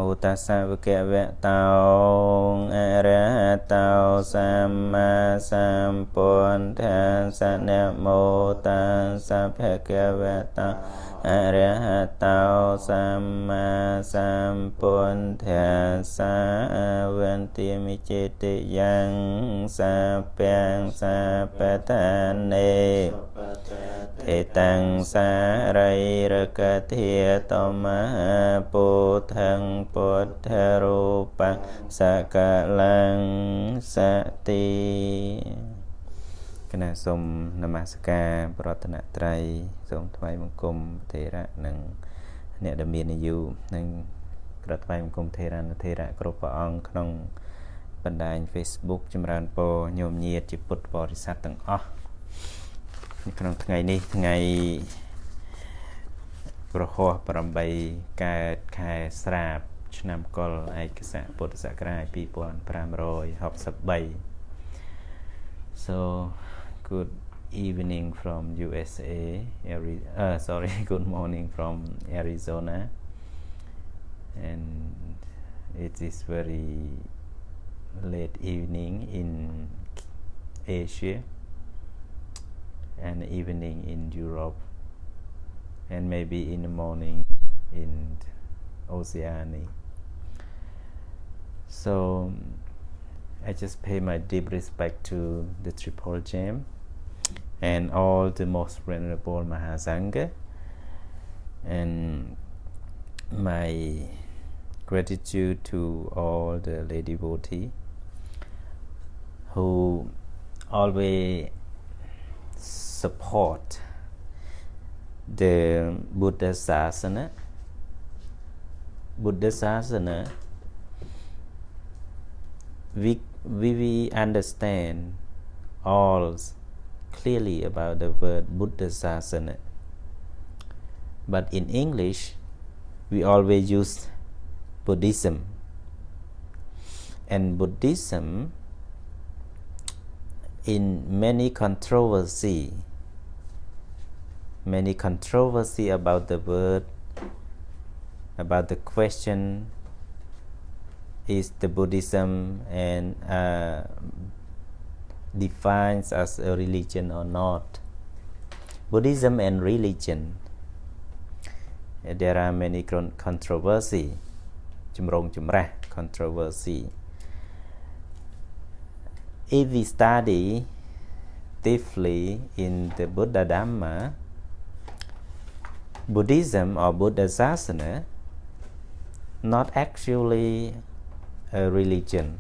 mô tassa bhagavato arahato samma sambuddhassa namo tassa bhagavato arahato samma sambuddhassa avanti cete yang sapang sapatane te tăng sa rai rakathia toma bodhang bodharupa sakalang sati. Cái này xôm namaskar Pratana Tray xôm thay mong cung thế ra nâng nè đầm miền này dù nâng thay mong cung thế ra group on trong bản đài Facebook chấm ran po nhôm nhiệt chỉ bút bò đi sát tầng ó trong ngày này ngày pro pram bay ca khai srap năm col ai cái xã bột xã cài people pram rồi học sập bay. So good evening from USA. Good morning from Arizona, and it is very late evening in Asia and evening in Europe, and maybe in the morning in Oceania. So I just pay my deep respect to the Triple Gem and all the most venerable Mahasangha, and my gratitude to all the lady devotee who always support the Buddha Sasana. Buddha Sasana, we understand all clearly about the word Buddha Sasana, but in English we always use Buddhism, and Buddhism in many controversy about the word, about the question, is the Buddhism and defines as a religion or not. Buddhism and religion, there are many controversy, controversy. If we study deeply in the Buddha Dhamma, Buddhism or Buddha Sasana not actually a religion,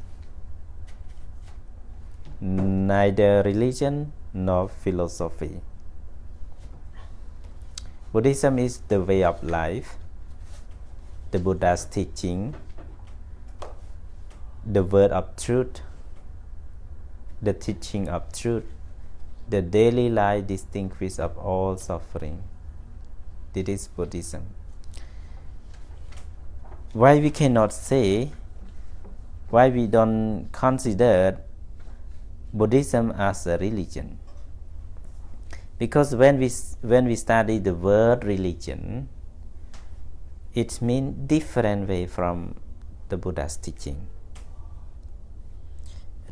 neither religion nor philosophy. Buddhism is the way of life, the Buddha's teaching, the word of truth, the teaching of truth, the daily life distinguished of all suffering. This is Buddhism. Why we cannot say, why we don't consider Buddhism as a religion? Because when we study the word religion, it means different way from the Buddha's teaching.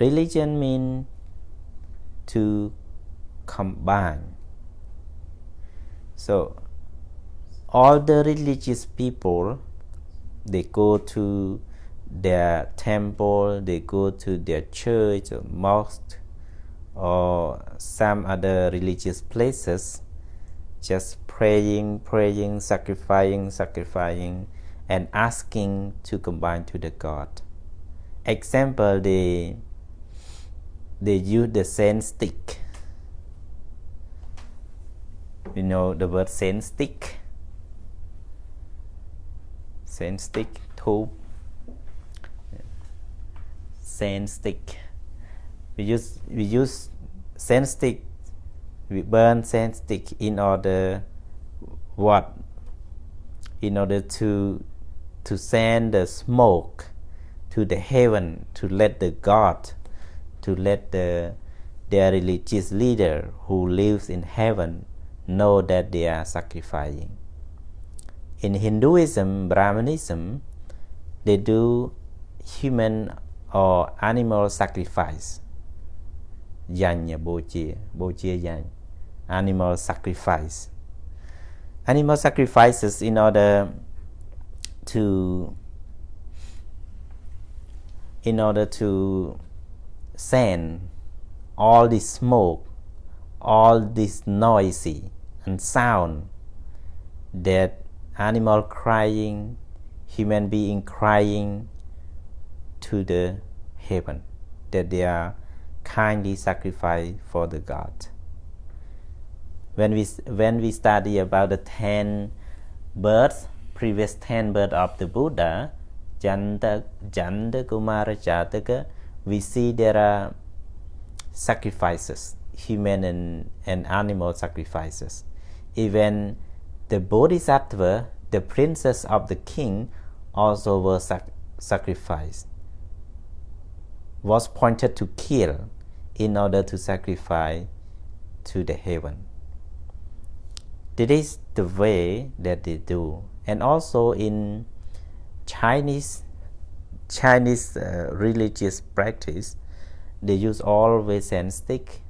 Religion means to combine. So all the religious people, they go to their temple, they go to their church or mosque or some other religious places, just praying, sacrificing, and asking to combine to the God. Example, they use the scent stick. You know the word scent stick? Scent stick, tube, scent stick. We use scent stick. We burn scent stick in order what? In order to send the smoke to the heaven, to let the God, to let their religious leader who lives in heaven know that they are sacrificing. In Hinduism, Brahmanism, they do human or animal sacrifice. Yanya boche yang. Animal sacrifice. Animal sacrifices in order to send all this smoke, all this noisy and sound, that animal crying, human being crying to the heaven, that they are kindly sacrificed for the God. When we study about the 10 births, previous 10 births of the Buddha, Janda, Kumara, Jataka, we see there are sacrifices, human and animal sacrifices. Even the Bodhisattva, the princess of the king, also were sacrificed, was pointed to kill in order to sacrifice to the heaven. This is the way that they do. And also in Chinese religious practice, they use always and stick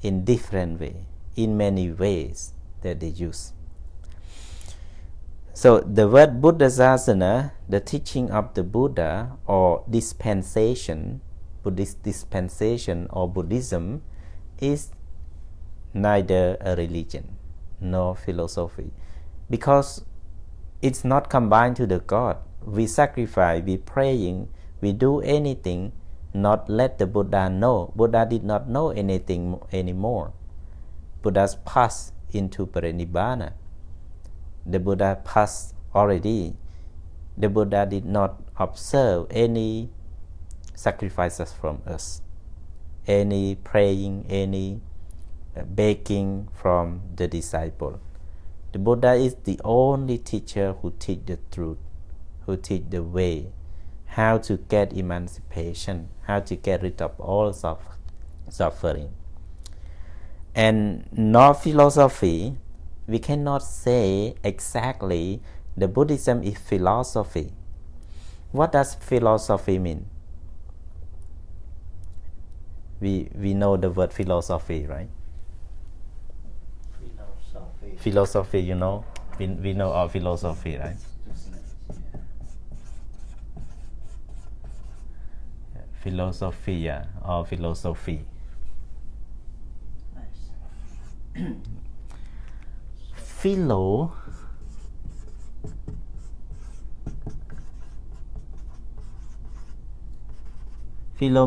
in different way, in many ways that they use. So the word Buddha Sasana, the teaching of the Buddha or dispensation, Buddhist dispensation or Buddhism, is neither a religion nor philosophy, because it's not combined to the God. We sacrifice, we praying, we do anything, not let the Buddha know. Buddha did not know anything anymore. Buddha's passed into parinibbana. The Buddha passed already. The Buddha did not observe any sacrifices from us, any praying, any begging from the disciple. The Buddha is the only teacher who teach the truth, who teach the way, how to get emancipation, how to get rid of all suffering. And no philosophy, we cannot say exactly the Buddhism is philosophy. What does philosophy mean? We know the word philosophy, right? Philosophy, you know, we know our philosophy, right? Philosophia or philosophy. Philo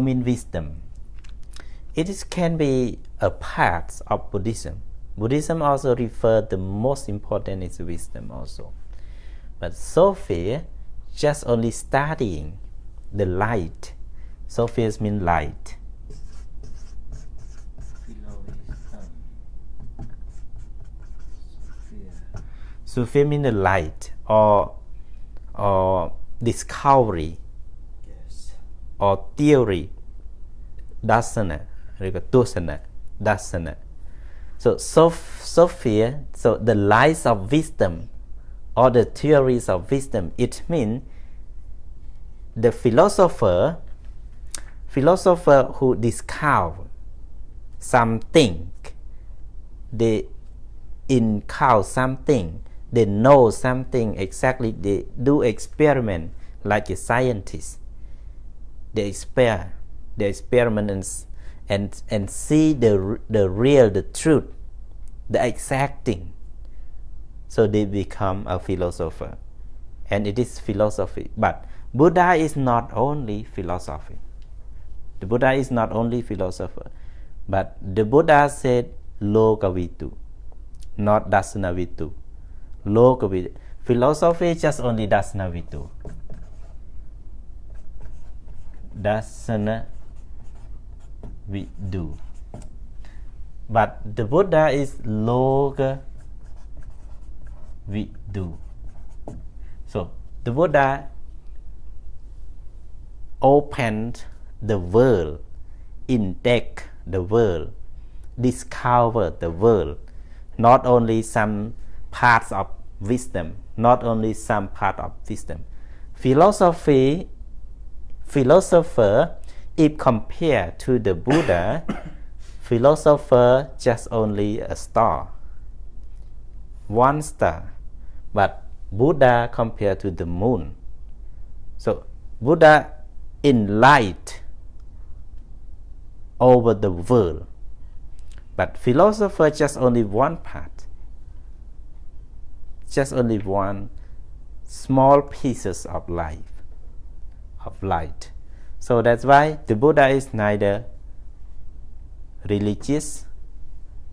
means wisdom. Can be a part of Buddhism. Buddhism also refers the most important is wisdom also. But Sophia just only studying the light. Sophia means light. Sophia means the light or discovery, yes, or theory. Dasana, dasana. So Sophia, so the lights of wisdom or the theories of wisdom, it means the philosopher who discover something, they encounter something, they know something exactly, they do experiment like a scientist. They experiment and see the real, the truth, the exact thing. So they become a philosopher. And it is philosophy. But Buddha is not only philosophy. The Buddha is not only philosopher. But the Buddha said lokavitu, not dasanavitu. Lokavitu. Philosophy is just only dasanavitu. Dasana we do. But the Buddha is loka we do. So the Buddha opened the world, index the world, discover the world, not only some parts of wisdom, not only some part of wisdom. philosopher, if compared to the Buddha, philosopher just only a star, one star, but Buddha compared to the moon. So Buddha in light over the world, but philosopher just only one part, just only one small pieces of life, of light. So that's why the Buddha is neither religious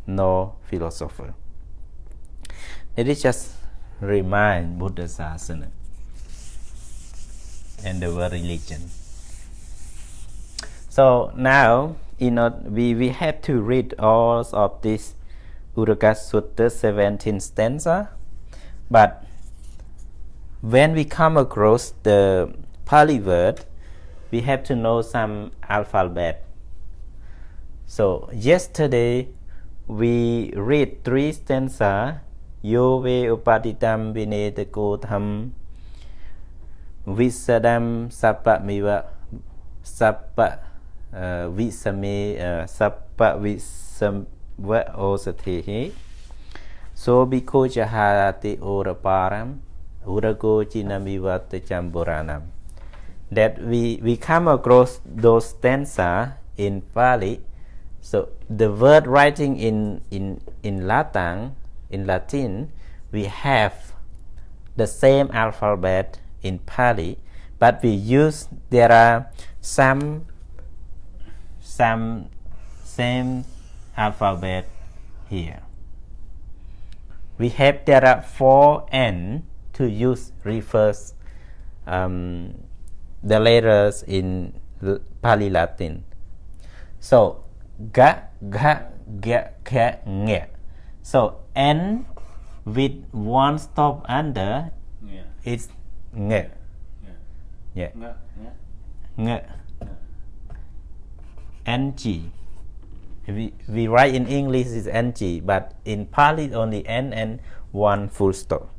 nor philosopher. It is just remind Buddha Sasana and the word religion. So now, we have to read all of this Uddaka Sutta 17 stanza, but when we come across the Pali word, we have to know some alphabet. So yesterday we read 3 stanza: Yo ve upaditam vineti kodham visadam sappamiva sappa visame sappa visamva osatehi so biko jaharati oraparam urago jinamivata jamburanam. That we come across those stanza in Pali. So the word writing in Latin, we have the same alphabet in Pali, but there are some same alphabet here. There are 4 N to refers the letters in Pali Latin. So ga, ga, ga, ga, nge. So N with one stop under, it's nge. Yeah. Nge. NG. We write in English is NG, but in Pali only N and one full stop.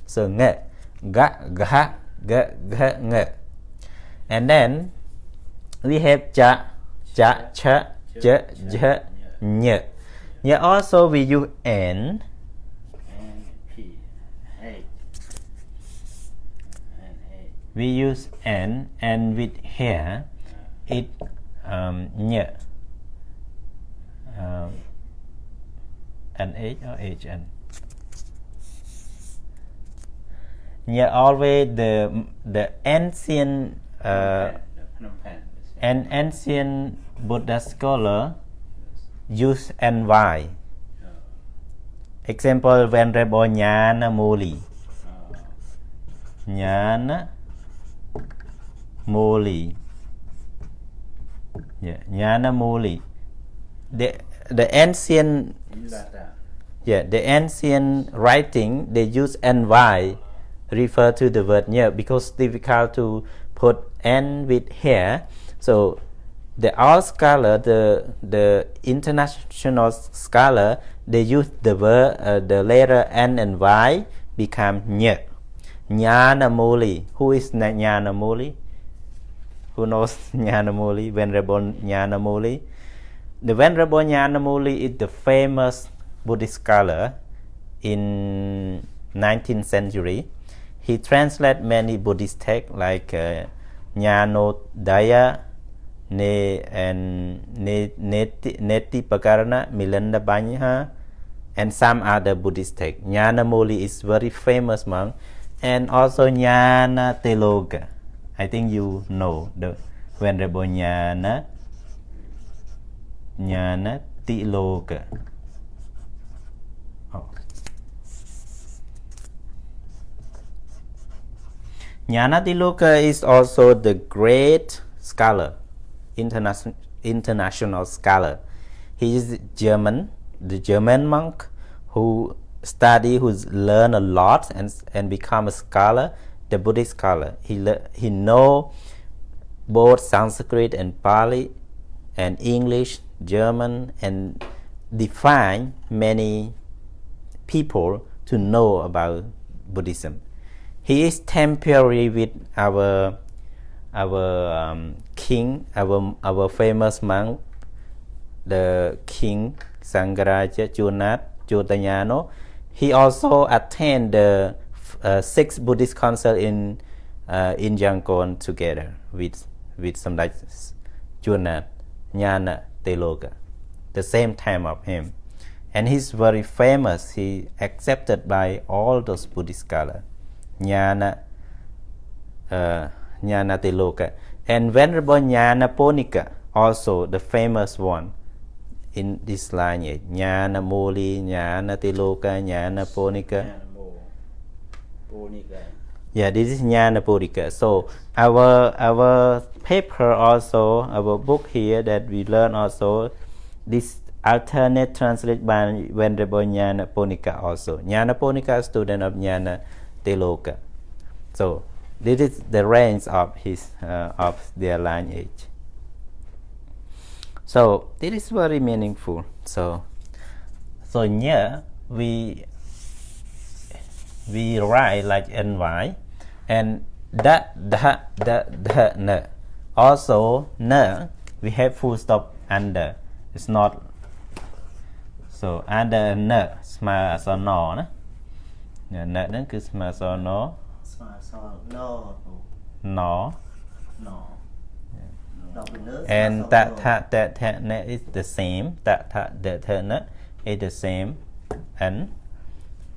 So nge, ga, ga, ga, ga, nge. And then we have ja, ja, cha, ja, ja, nye. Yeah, also we use N. P, A. We use N, and with here it nye. NH or HN. Yeah, always the ancient ancient Buddha scholar use NY. Example, Venerable ñāna Moli. ñāna Moli. Yeah, ñāna Moli. The ancient the ancient writing, they use NY refer to the word nye because difficult to put N with here. So the all scholar, the international scholar, they use the word the letter N and Y become nye. ñāna Moli. Who is ñāna Moli? Who knows ñāna Moli? Venerable ñāna Moli. The Venerable ñāna Moli is the famous Buddhist scholar in 19th century. He translated many Buddhist texts like ñānodaya and neti pakarana milanda banya and some other Buddhist texts. ñāna Moli is very famous monk, and also ñāna teloga. I think you know the Venerable ñāna teloga. ñāna teloga is also the great scholar, international scholar. He is German, the German monk who learn a lot and become a scholar, the Buddhist scholar. He know both Sanskrit and Pali and English, German, and define many people to know about Buddhism. He is temporary with our king, our famous monk, the king Sangaraja Jotanyano. He also attend the 6 Buddhist council in Yangon together with some like Junat, ñāna, Teloga, the same time of him. And he's very famous. He accepted by all those Buddhist scholars. ñāna Teloga. And Venerable ñāna Ponika, also the famous one in this lineage. ñāna Moli, ñāna Teloga, ñāna Ponika. Yeah, this is ñāna Ponika. So our paper also, our book here that we learn also, this alternate translate by Venerable ñāna Ponika also. ñāna Ponika, student of ñāna Teloga. So this is the range of his of their lineage. So this is very meaningful. So here we write like ny, and n. Also n, we have full stop under. It's not so under n ស្មើអក្សរ n ណា n ហ្នឹងគឺស្មើអក្សរ n ស្មើអក្សរ and tadańga is the same. Tadańga is the same, and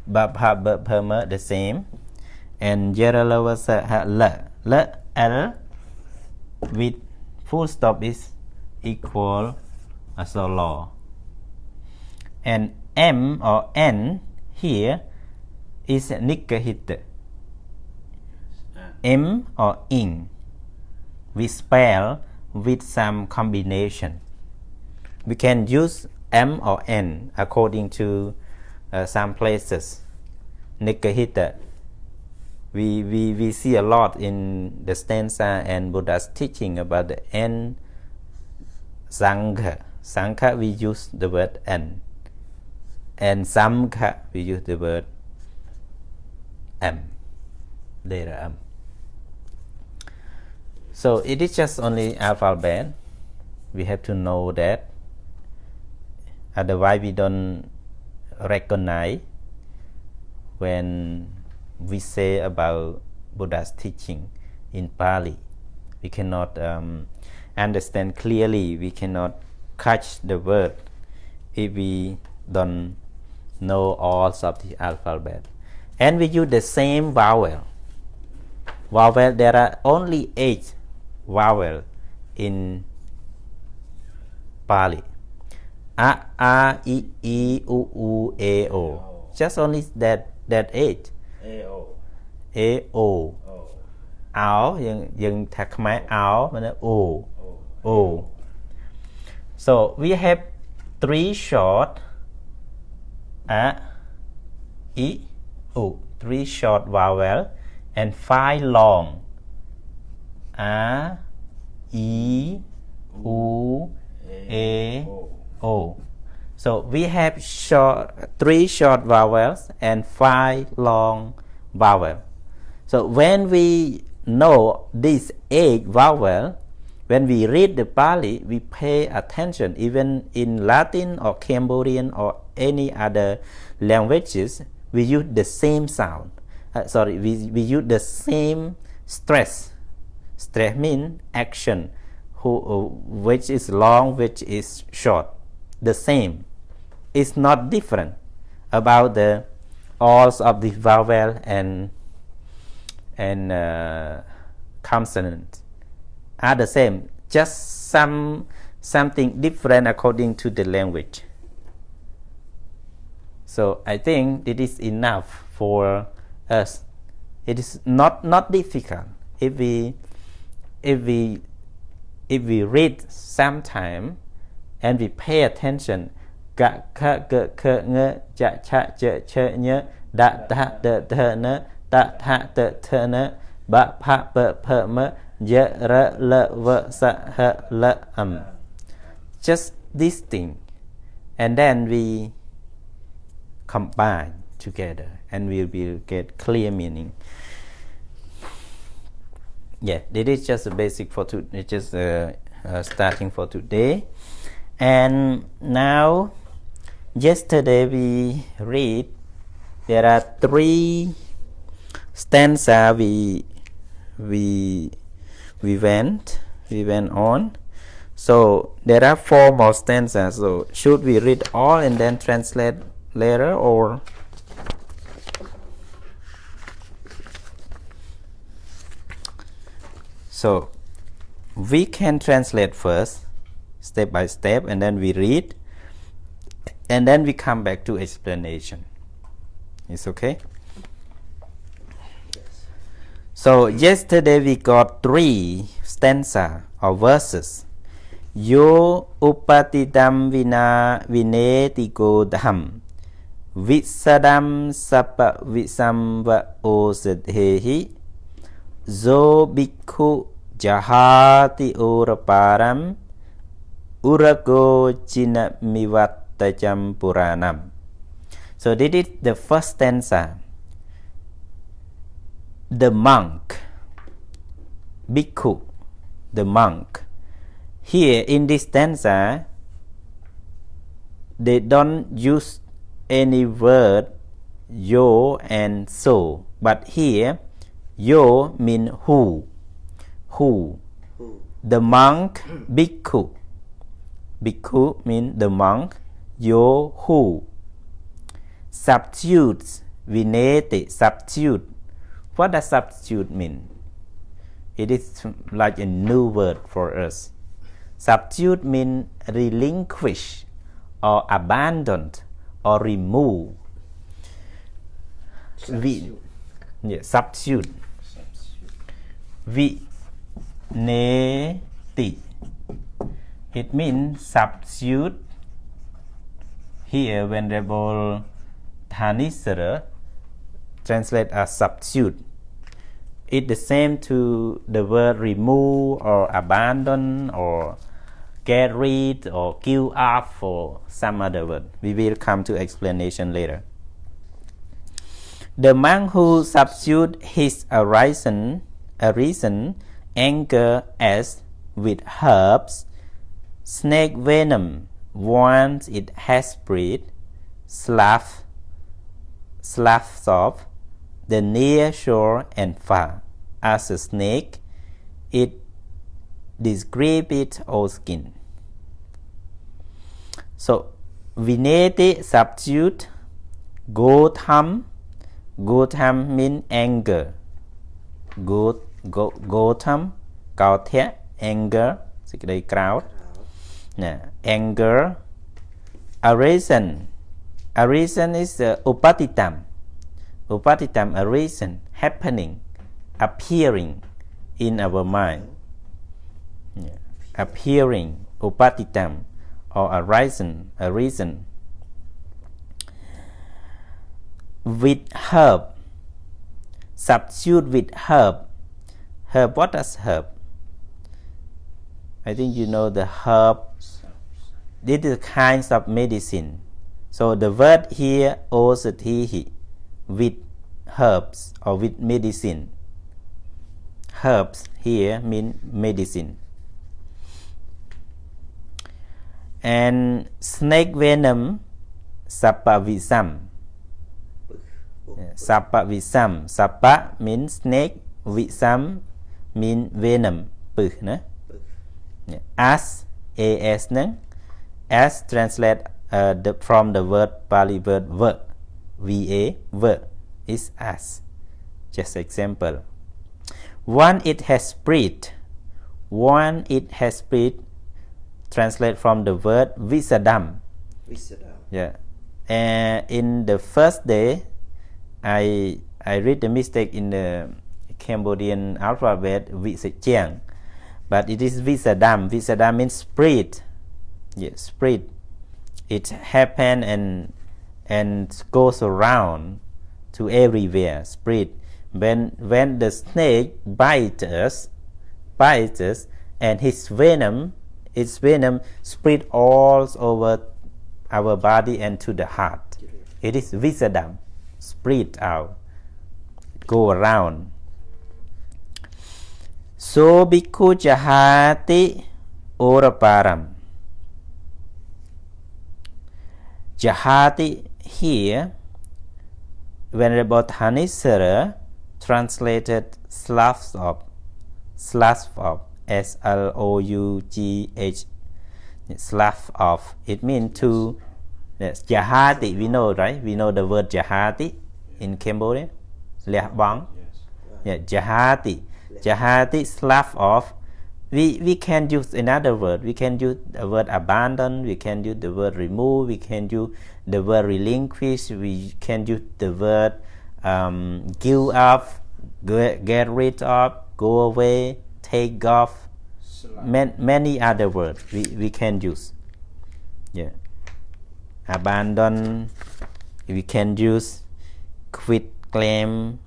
baphabhama the same, and yaralavasa l with full stop is equal asal law, and m or n here is nikkahita. M or ing we spell with some combination. We can use m or n according to some places. Nikkahita we see a lot in the stanza and Buddha's teaching about the n. Sangha we use the word n, and samkha we use the word m, later m. So it is just only alphabet. We have to know that. Otherwise we don't recognize when we say about Buddha's teaching in Pali. We cannot understand clearly. We cannot catch the word if we don't know all of the alphabet. And we use the same vowel. There are only 8 vowels in Pali. A, I, U, U, A, O. Just only that 8. A, O. អោយើងថាខ្មែរអោមាន O. So we have 3 short a, I, U. 3 short vowel and 5 long a, I, U, A, O. So we have 3 short vowels and 5 long vowels. So when we know these 8 vowels, when we read the Pali, we pay attention. Even in Latin or Cambodian or any other languages, we use the same sound. We use the same stress. Stress means action, which is long, which is short. The same. It's not different about the all of the vowel and consonants are the same. Just something different according to the language. So I think it is enough for us. It is not difficult if we read sometime and we pay attention. Ga kha ge khe nge ja cha je che nye da ta de the ne ta tha de the ne ba pha pe phe me ye re le ve sa he le just this thing, and then we combine together and we will get clear meaning. Yeah, this is just a basic for it's just starting for today. And now, yesterday we read there are 3 stanza we went on. So there are 4 more stanzas. So should we read all and then translate later, or so we can translate first, step by step, and then we read, and then we come back to explanation. It's okay? Yes. So yesterday we got 3 stanza or verses. Yo upatidam vina vineti kodham visadam sapa visamva osadhehi zo bhikkhu jahati oraparam urago china mivattacham puranam. So this is the first stanza. The monk, bhikkhu, the monk. Here in this stanza, they don't use any word yo and so, but here yo mean who. The monk, bhikkhu. Bhikkhu mean the monk, yo who. Substitutes, vineti, substitute. What does substitute mean? It is like a new word for us. Substitute means relinquish or abandoned or remove. Substitute. Substitute. Vineti. It means substitute. Here, Venerable Thanisara translate as substitute. It's the same to the word remove or abandon or get rid or kill off or some other word. We will come to explanation later. The monk who substitute his arisen anger as with herbs, snake venom once it has spread, sloughs off the near shore and far. As a snake, it discrepit all skin. So, vineti substitute, kodham. Kodham means anger. Kodham, kautya, anger, crowd. Anger. Arisen. Arisen is upatitam. Upatitam, arisen, happening, appearing in our mind. Appearing, upatitam, or arisen. With herb. Substitute with herb. Herb, what is herb? I think you know the herb. This is kinds of medicine. So the word here, osadhihi, with herbs or with medicine. Herbs here mean medicine. And snake venom, sapa visam. Sapa visam. Sapa means snake, visam means venom. As, as translate from the word Pali word va, va is as. Just example. One it has spread. One it has spread. Translate from the word visadam. Yeah. And in the first day, I read the mistake in the Cambodian alphabet visachang, but it is visadam. Visadam means spread. Yes, spread. It happen and goes around to everywhere. Spread. When the snake bites us, and its venom spread all over our body and to the heart. It is visadam, spread out, go around. So bhikkhu jahati oraparam. Jahati here, Venerable Thanissara translated sloughs of, S-L-O-U-G-H, slough of. It means to, yes, jahati, we know, right? We know the word jahati in Cambodia. Leh bang. Yeah, jahati. Jahati, slough of. We can use another word. We can use the word abandon. We can use the word remove. We can use the word relinquish. We can use the word give up, get rid of, go away, take off. Many other words we can use. Yeah. Abandon. We can use quit claim,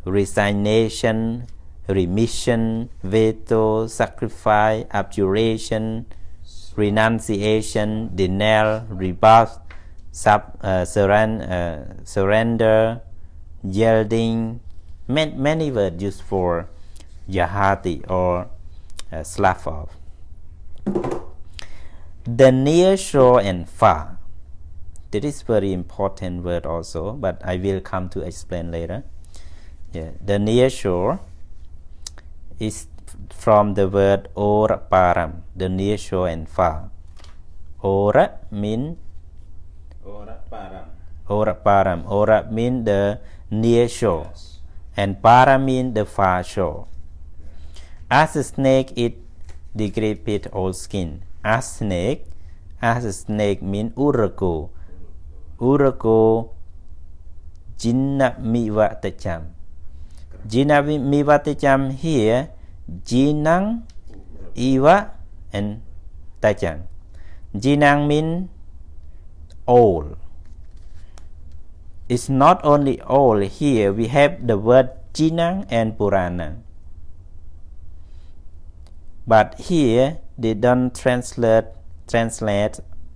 resignation, remission, veto, sacrifice, abjuration, renunciation, denial, rebuff, surrender, yielding. Many words used for jahati or slough of. The near shore and far. This is very important word also, but I will come to explain later. Yeah, the near shore is from the word ora param, the near shore and far. Ora mean Ora param. Ora param. Ora mean the near shore, yes. And para mean the far shore. As a snake, it decrepit all skin. As a snake mean urago. Urago jinna mivatacham. Jinna mivatacham here, jinang, iva, and tacham. Jinang mean all. It's not only all. Here we have the word jinang and purana. But here they don't translate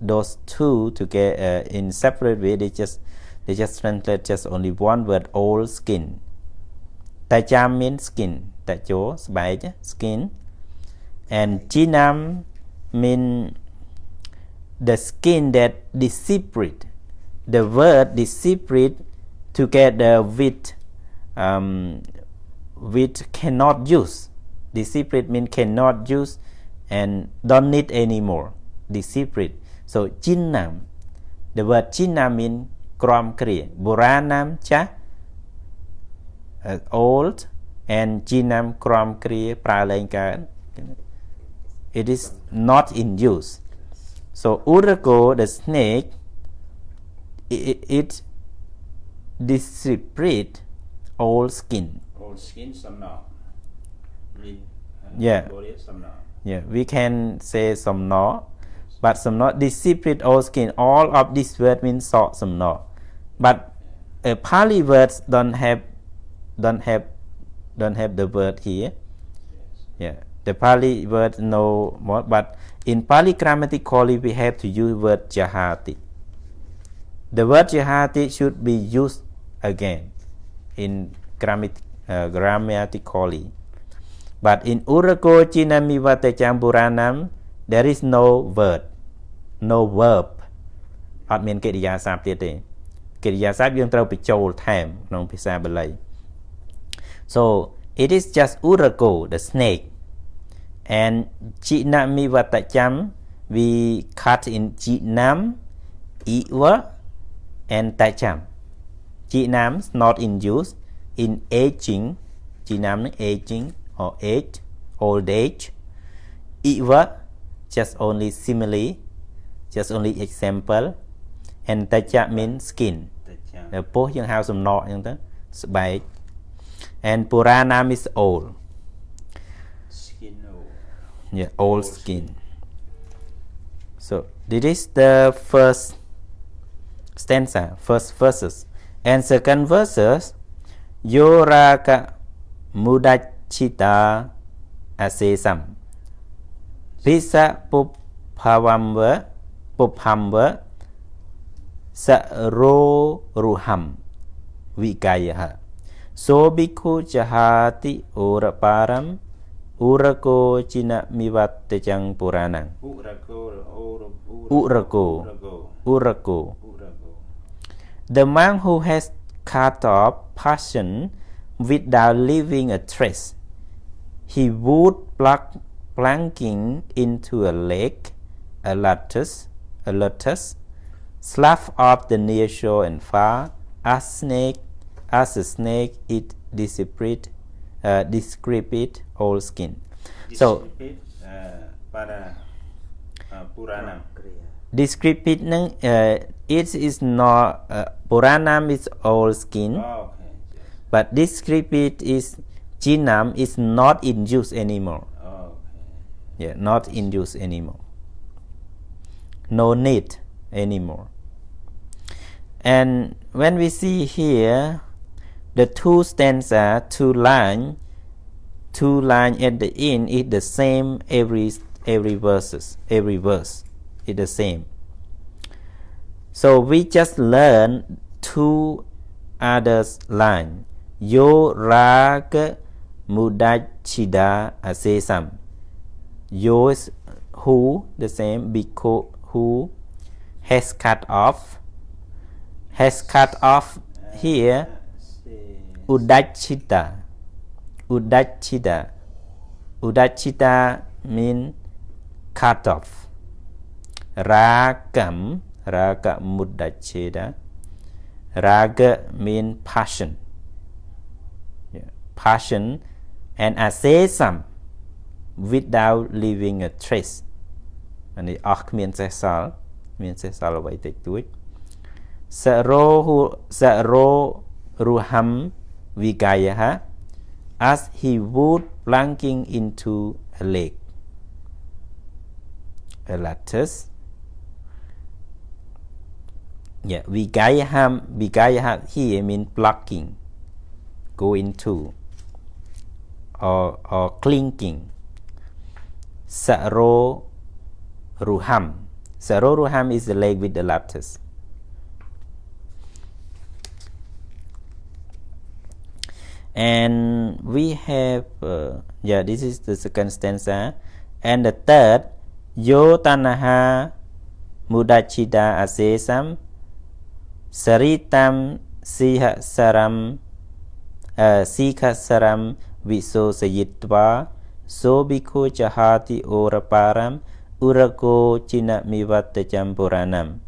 those two together in separate way. They just translate just only one word, all skin. Tacham means skin. Tacho skin. And jinam mean the skin that dissipate. The word dissipate together with cannot use. Dissipate means cannot use and don't need anymore. Dissipate. So jinnam. The word jinnam means krom kriya. Buranam cha old and jinnam krom kriya pralenka. It is not in use. So urago, the snake, it dissipate all skin. All skin, some not. Yeah. Yeah, we can say some not, but some not dissipate all skin. All of this word means some not. But Pali words don't have the word here. Yeah, the Pali word no more. But in Pali grammatically we have to use word jahati. The word jahati should be used again in grammatically. But in urago jinamivatacham buranam, there is no word, no verb. អត់មានកិរិយាសព្ទទៀតទេ កិរិយាសព្ទយើងត្រូវបញ្ចូលថែមក្នុងភាសាបាលី So it is just urago, the snake, and jinamivatacham we cut in jinam, iwa, and tacham. Jinam is not in use. In aging, jinam aging or age, old age. Iwa, just only simile, just only example. And tacha means skin. The poh yang have some knot yang tu, sebaik. And puranam is old. Skin old. Yeah, old skin. So this is the first stanza, first verses. And second verses, yoraka mudachita asesam. Pisa puphamva saro ruham vikayaha. So bhikkhu jahati ora param Urako China Mivatejang Puranang. Urako. The monk who has cut off passion without leaving a trace, he would plunking into a lake, a lotus, slough off the near shore and far, as a snake it decrepit all skin. So decrepit it is not Puranam is all skin, but decrepit is Jinam is not in use anymore. Yeah, not in use anymore. No need anymore. And when we see here, the two stanza, two line at the end is the same every verse is the same. So we just learn two others line. Yo raga mudachida asesam. Yo is who, the same, because who has cut off here. Udachita mean cut off. Raga mudachida. Raga mean passion. Yeah. Passion and asesam without leaving a trace. And the arc means sesal away take to it. Saro ruham vigayaha, as he would plunking into a lake, a lotus. Yeah, vigayaha here mean plucking, go into, or clinking. Saro ruham is the lake with the lotus. And we have this is the second stanza, and the third, yo tanaha mudachida asesam saritam sīlasamvarena viso sayitva so biko chahati oraparam urako china mivatejam puranam.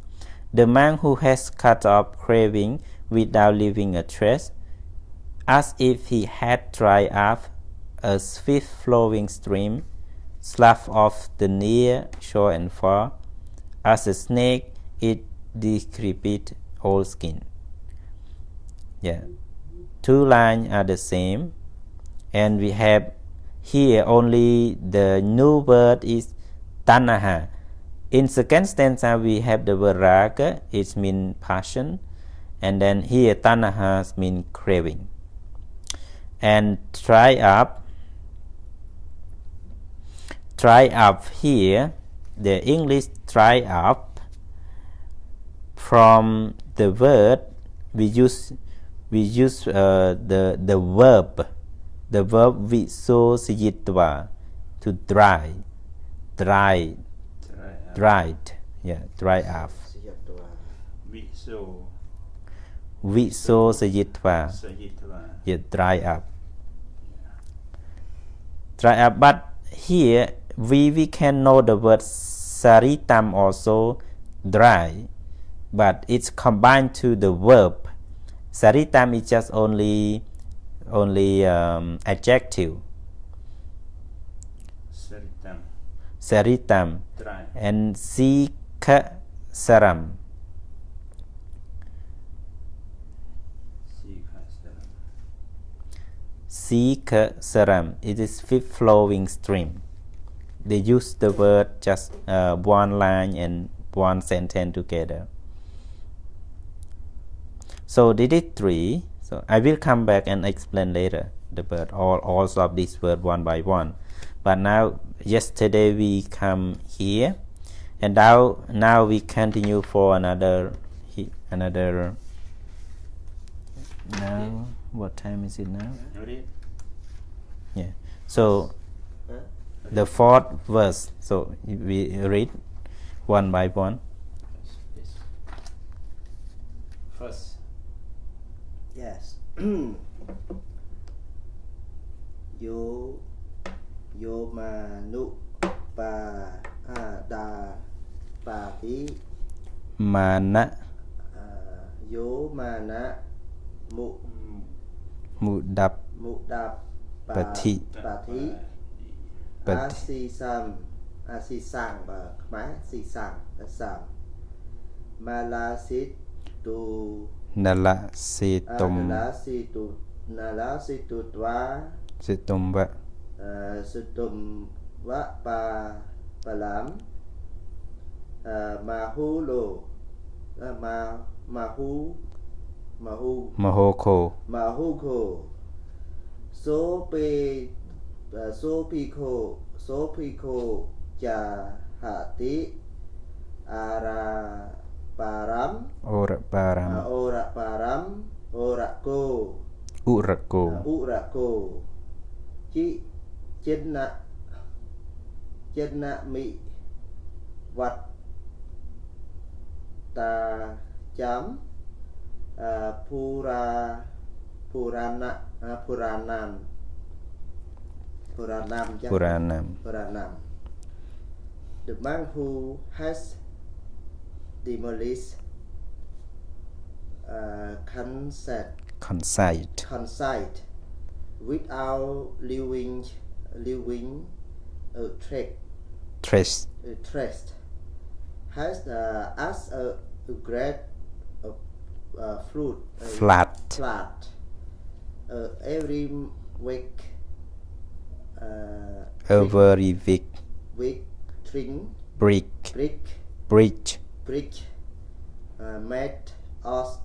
The man who has cut off craving without leaving a trace, as if he had dried up a swift flowing stream, slough off the near shore and far, as a snake it decrepit all skin. Yeah, two lines are the same, and we have here only the new word is tanaha. In second stanza we have the word raga, it means passion, and then here tanaha means craving. And try up here, the English try up, from the word we use the verb viso sayitva, to dry up. Viso sayitva, yeah, dry up. But here we can know the word saritam also, dry, but it's combined to the verb. Saritam is just only adjective. Saritam dry. And sīlasamvarena. Sīlasamvarena, it is fifth flowing stream. They use the word just one line and one sentence together. So this is 3. So I will come back and explain later the word, all of these words one by one. But now, yesterday we come here, and now we continue for another. Now, what time is it now? Yeah. So The fourth verse. So we read one by one. Yes. First. Yes. Yo manu pa da pa thi Mana yo mana mudap mudap Pati. pati Pati. asisang và khmái sisang sam malasit tu Nala situm nalasitu twa situmba sutum va palam mahulo Mahoko mahuko sopiko cha hati ara param Ora param orako Urako chi chết nạ mị vật ta chấm Puranam. The man who has demolished conceit without leaving a trace has as a great fruit flat every week every week drink brick made us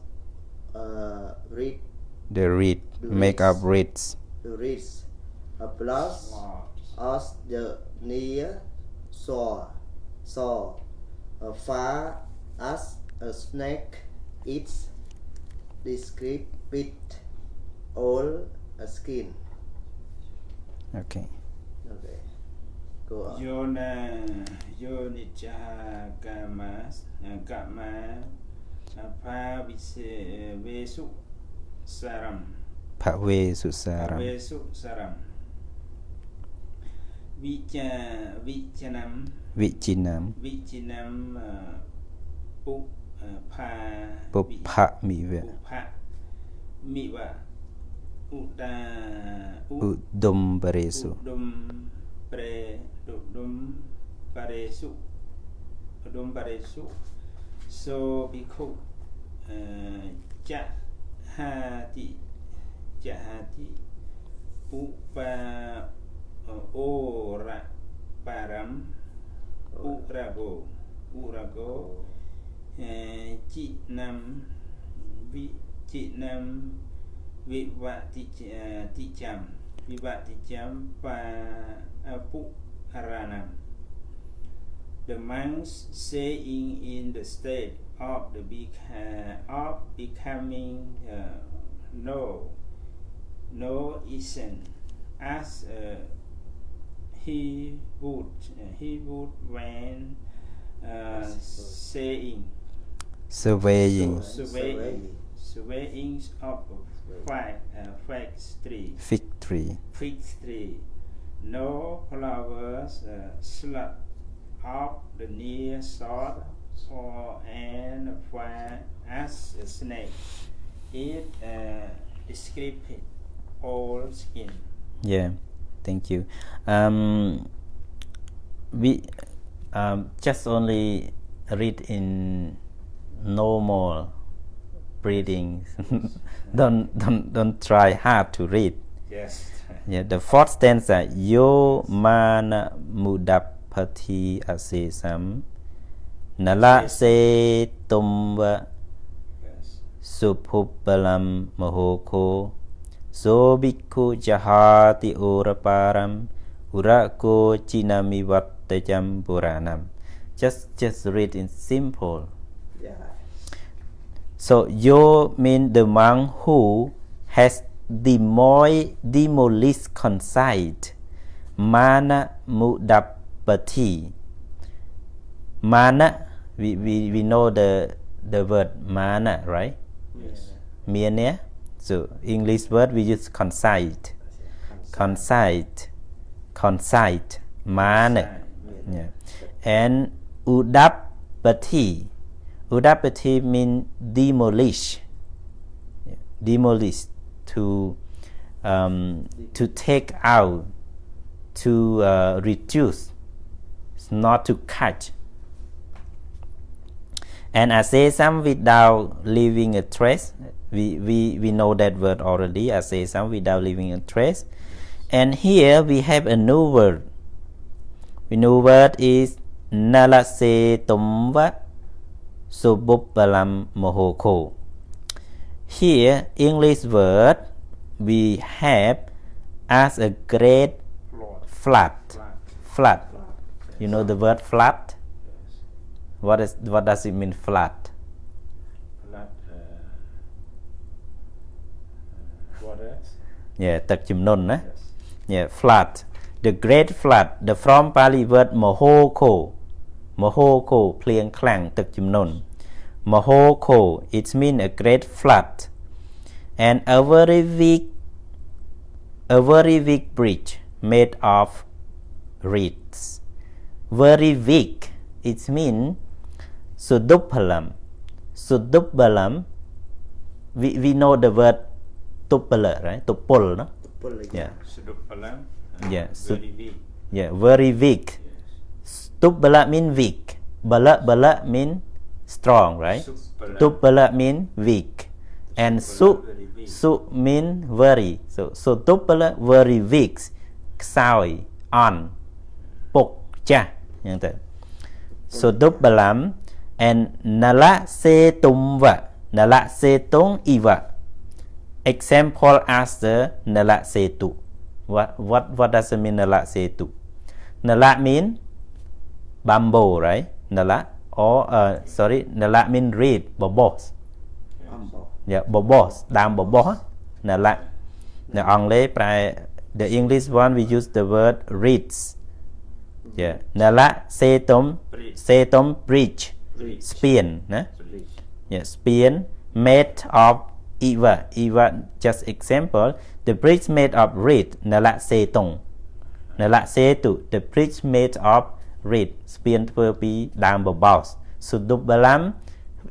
read the reed make up reeds the reeds plus us the near saw far as a snake eats discreet bit all a skin. Okay. Go on. Yo nicha kama pa vesu saram Pavesu saram Vichinam Pupha miva Udum paresu so bhikkhu jahati upa ora param urago chinam vivaticham pa apuharanam. The monks saying in the state of becoming no isn't as he would when surveying of fig tree. No flowers sluck up the near sod or and fire as a snake. It described all skin. Yeah, thank you. We just only read in normal breathing. don't try hard to read. Yes. Yeah, the fourth stanza yo mana mudapati asesam nala se tumba suphupalam mahoko so bhikkhu jahati oraparam urako chinami vattajam puranam. Just read in simple. Yeah. So yo mean the monk who has demolished conceit. mana mudapati. Mana, we know the word mana, right? Yes. Mianya. So English word we use concite. Mana. Yeah. And udapati. Udapati means demolish. Demolish, to take out, to reduce, not to cut. And ascesam without leaving a trace. We know that word already. Ascesam without leaving a trace. And here we have a new word. The new word is nalasetumva subuppalam mohoko. Here, English word we have as a great flat. You know the word flat? Yes. What does it mean, flat? Flat. What else? Yeah, tak chimnon, Yes. Yeah, flat. The great flat. The from Pali word mohoko. Mohoko, pliang klang, tak chimnon. Mohoko, it means a great flat. And a very weak bridge made of reeds. Very weak, it means suduppalam. Suduppalam, we know the word tuppala, right? Tuppul, no? Yeah. Suduppalam. Yeah. Very weak. Yeah, very weak. Yes. Tuppala mean weak. Bala mean strong, right? Tuppala mean weak. And su mean very. So tuppala very weak. Ksai, on, pok, cha. So duppalam and nala setumva. Nala setung iva. Example as the nala setu. What does it mean, nala setu? Nala mean bamboo, right? Nala, or nala mean reed, bobos. Yeah, bobos, dam bobos. Nala. The English one we use the word reeds. Yeah, nala setum bridge. Spear, nah? Yeah, spear made of iva. Iva, just example. The bridge made of reed. Nala setung. Nala setu. The bridge made of reed. Spear will be down bobos. Suduppalam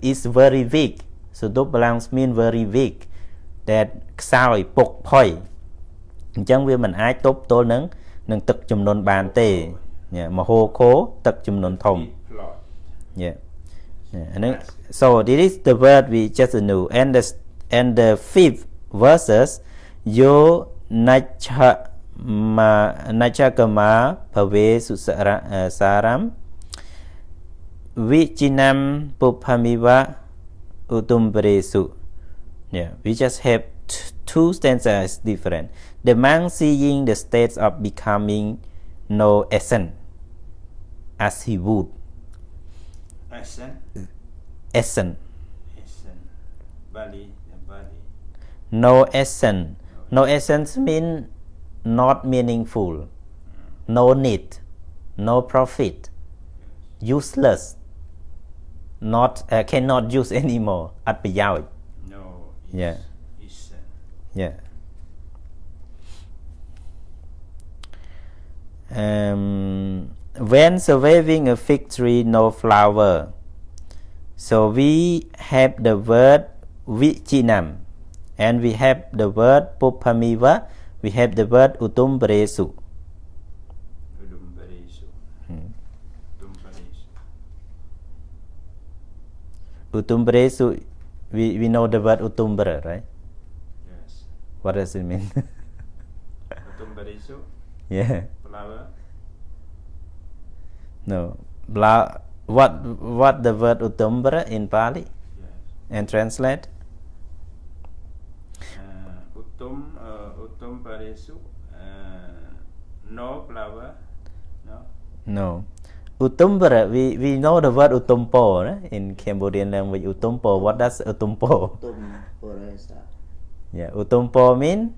is very weak. Suduppalam means very weak. That ksai pok poi. Chẳng vì mình ai tốt tố nâng tực chùm nôn bàn tê. Yeah, mà hô khố tực chùm nôn thông. Yeah. Yeah. So this is the word we just knew. And the fifth verses, yo nachakama phave saram vichinam puphamiva utumbaresu. Yeah, we just have two stanzas different. The monk seeing the states of becoming no essence as he would. Essence. Body. No essence. No essence means not meaningful. No need. No profit. Useless. Not cannot use anymore. At beyond. No. Yeah. Yeah. When surveying a fig tree, no flower. So we have the word vichinam, and we have the word puphamiva. We have the word utumbaresu. Utumbaresu. We know the word utumbara, right? Yes. What does it mean? Utumbaresu. Yeah. Flower. No. What the word utumbara in Pali? Yes. And translate? Utumbaresu. No flower. No. No. Utumbara, we know the word utumpo, right? In Cambodian language. Utumpo. What does utumpo? Yeah, utumpo means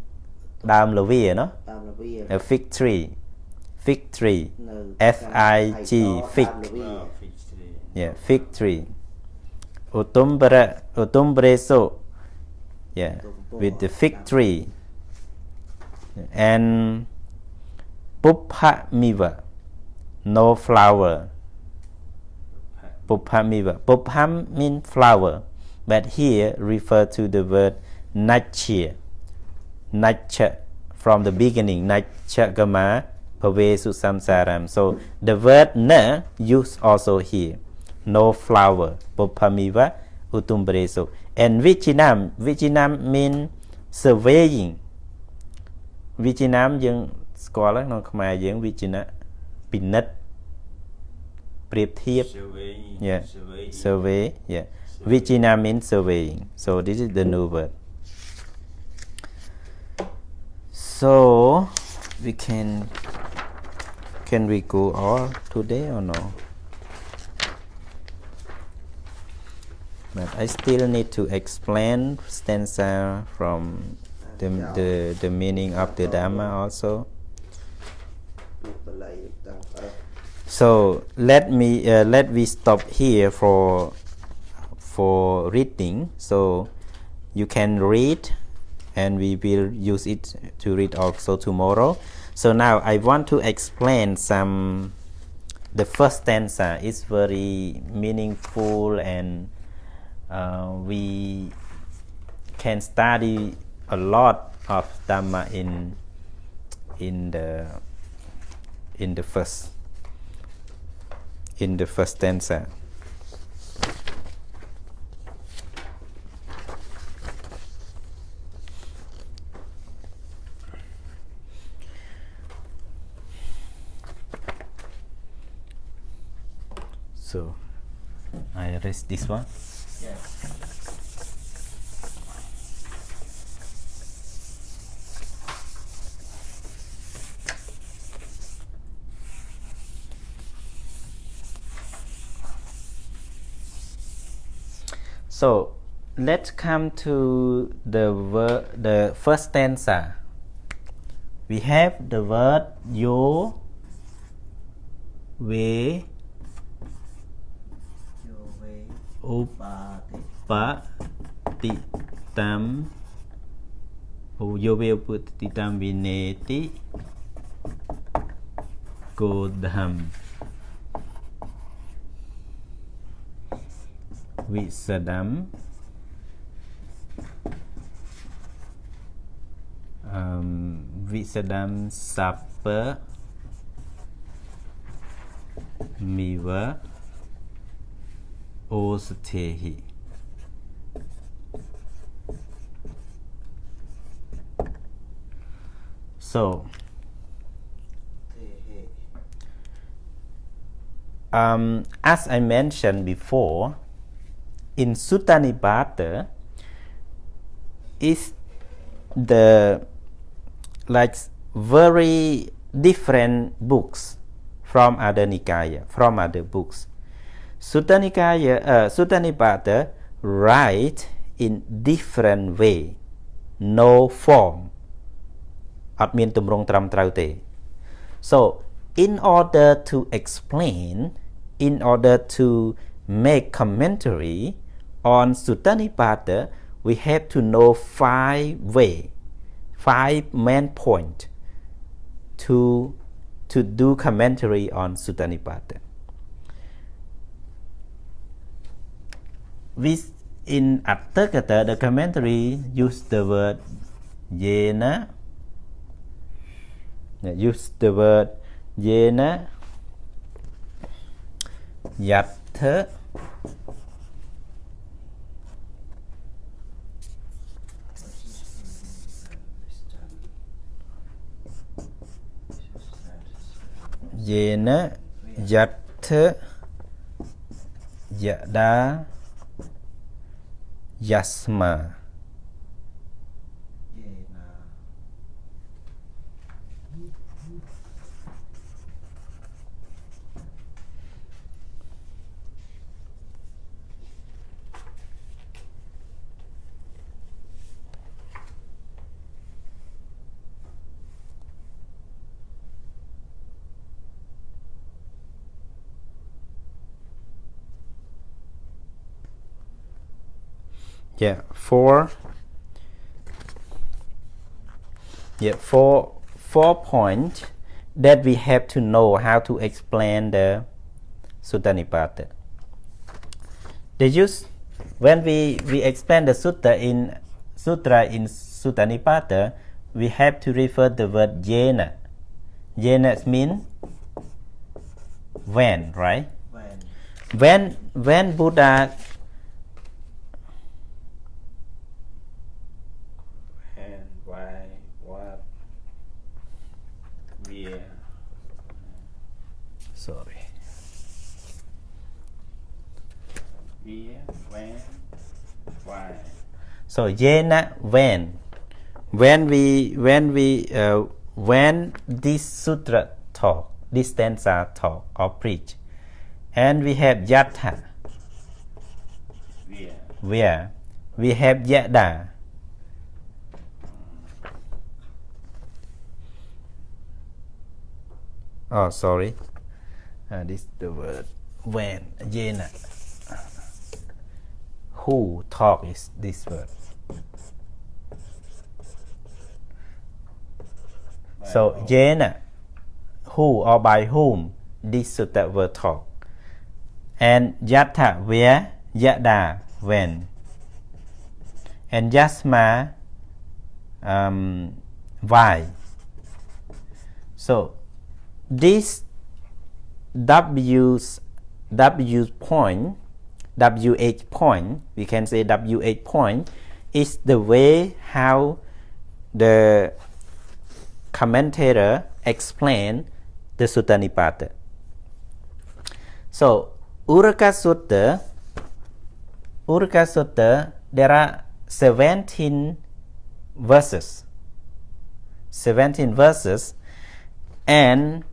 dam la via, no? A fig tree. fig tree. No, F-I-G, fig. Fig tree. Yeah, fig tree. Utumbreso. Yeah, with the fig tree. And Puphamiva, no flower. Puphamiva. Pupham means flower, but here refer to the word nacha. Nacha, from the beginning, nacha gama pavesu samsaram. So the word na used also here. No flower. Puphamiva utumbreso. And vichinam. Vichinam means surveying. Vichinam យើងស្គាល់ហើយក្នុងខ្មែរយើង Vichina ពិនិត្យ ប្រៀបធៀប Yeah, survey. Yeah, Vichina means surveying. So this is the new word. So we can we go all today or no? But I still need to explain stanza from the meaning of the Dhamma also. So let we stop here for reading. So you can read, and we will use it to read also tomorrow. So now I want to explain the first stanza is very meaningful, and we can study a lot of Dhamma in the first stanza. So I erase this one. Yeah. So let's come to the first stanza. We have the word yo ve upatitam yo ve upatitam vineti kodham visadam visadam sappa miva osatehi. So as I mentioned before, in Sutta Nipāta is the like very different books from other Nikaya, from other books. Sutta Nipāta write in different way, no form. អត់មានទម្រង់ត្រឹមត្រូវទេ So in order to explain, in order to make commentary on Sutta Nipāta, we have to know 5 main point to do commentary on Sutta Nipāta. In Atthakatha, the commentary use the word ñāna, yattha, ñāna, yattha, yada, yasma. Yeah, four points that we have to know how to explain the Sutta Nipāta. They use, when we explain the sutra in Sutta Nipāta, we have to refer the word ñāna. ñāna means when, right? When Buddha why, what, where, sorry, where, when, why. So ñāna, when this sutra talk, this stanza talk or preach, and we have yatha, where we have yada, oh sorry, this is the word when, ñāna, who talk is this word. So ñāna, who or by whom this sutta were taught, and yatha, where, yada, when, and yasma, why. So this WH point, we can say WH point is the way how the commentator explain the Sutta Nipāta. So Uraka Sutta, there are 17 verses, and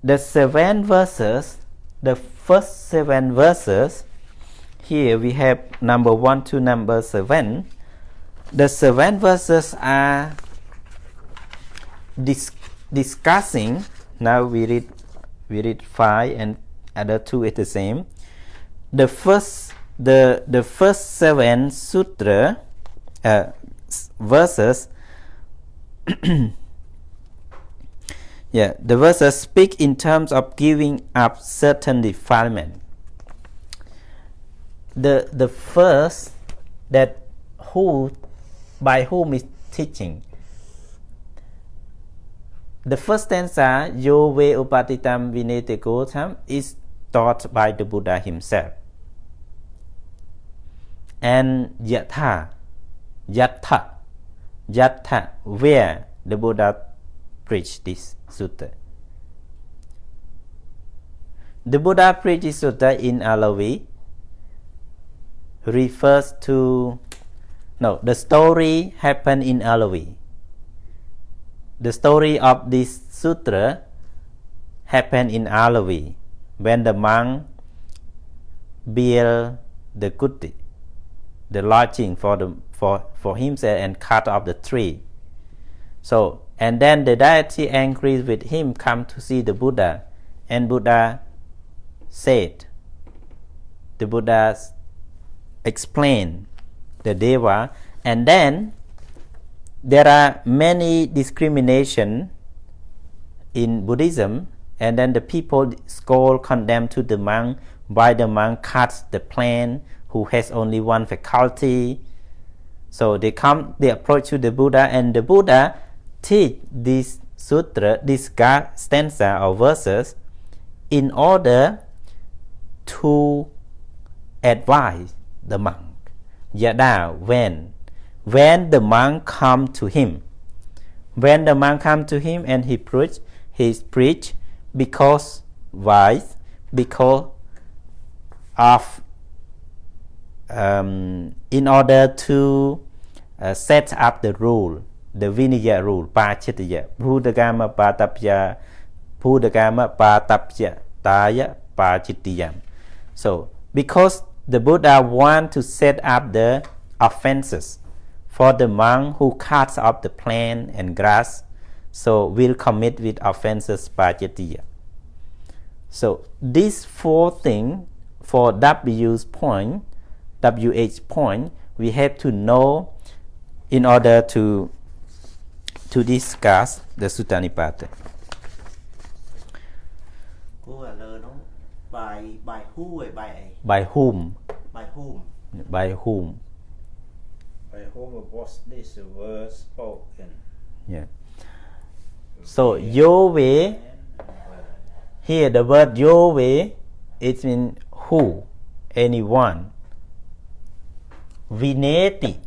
the 7 verses, the first 7 verses, here we have number 1 to number 7. The 7 verses are discussing. Now we read 5 and other 2 is the same. The first 7 sutra verses the verses speak in terms of giving up certain defilement. The first, that by whom is teaching. The first stanza, yo ve upatitam vineti kodham, is taught by the Buddha himself. And yatha, where the Buddha preached this sutta. The Buddha preached this sutta in Alavi refers to, the story happened in Alavi. The story of this sutra happened in Alavi when the monk built the kuti, the lodging for himself, and cut off the tree. So, and then the deity angry with him come to see the Buddha, and Buddha said, the Buddha explained the deva, and then there are many discrimination in Buddhism, and then the people scold, condemn to the monk why the monk cuts the plant who has only one faculty. So they approach to the Buddha, and the Buddha teach this sutra, this stanza or verses, in order to advise the monk. Yada, when the monk come to him, and he preach because why? Because of in order to set up the rule, the vīriya rule, pācitaya, bhūdagama patapya, taya pācitiyam. So because the Buddha want to set up the offenses for the monk who cuts off the plant and grass, so will commit with offenses pācitaya. So these 4 things for WH point, we have to know in order to discuss the Sutta Nipāta. Cô là lơ nó by who hay by a? By whom? By whom? By whom? By whom was this word spoken? Yeah. So your way, here the word your way, it means who, anyone. Vineti.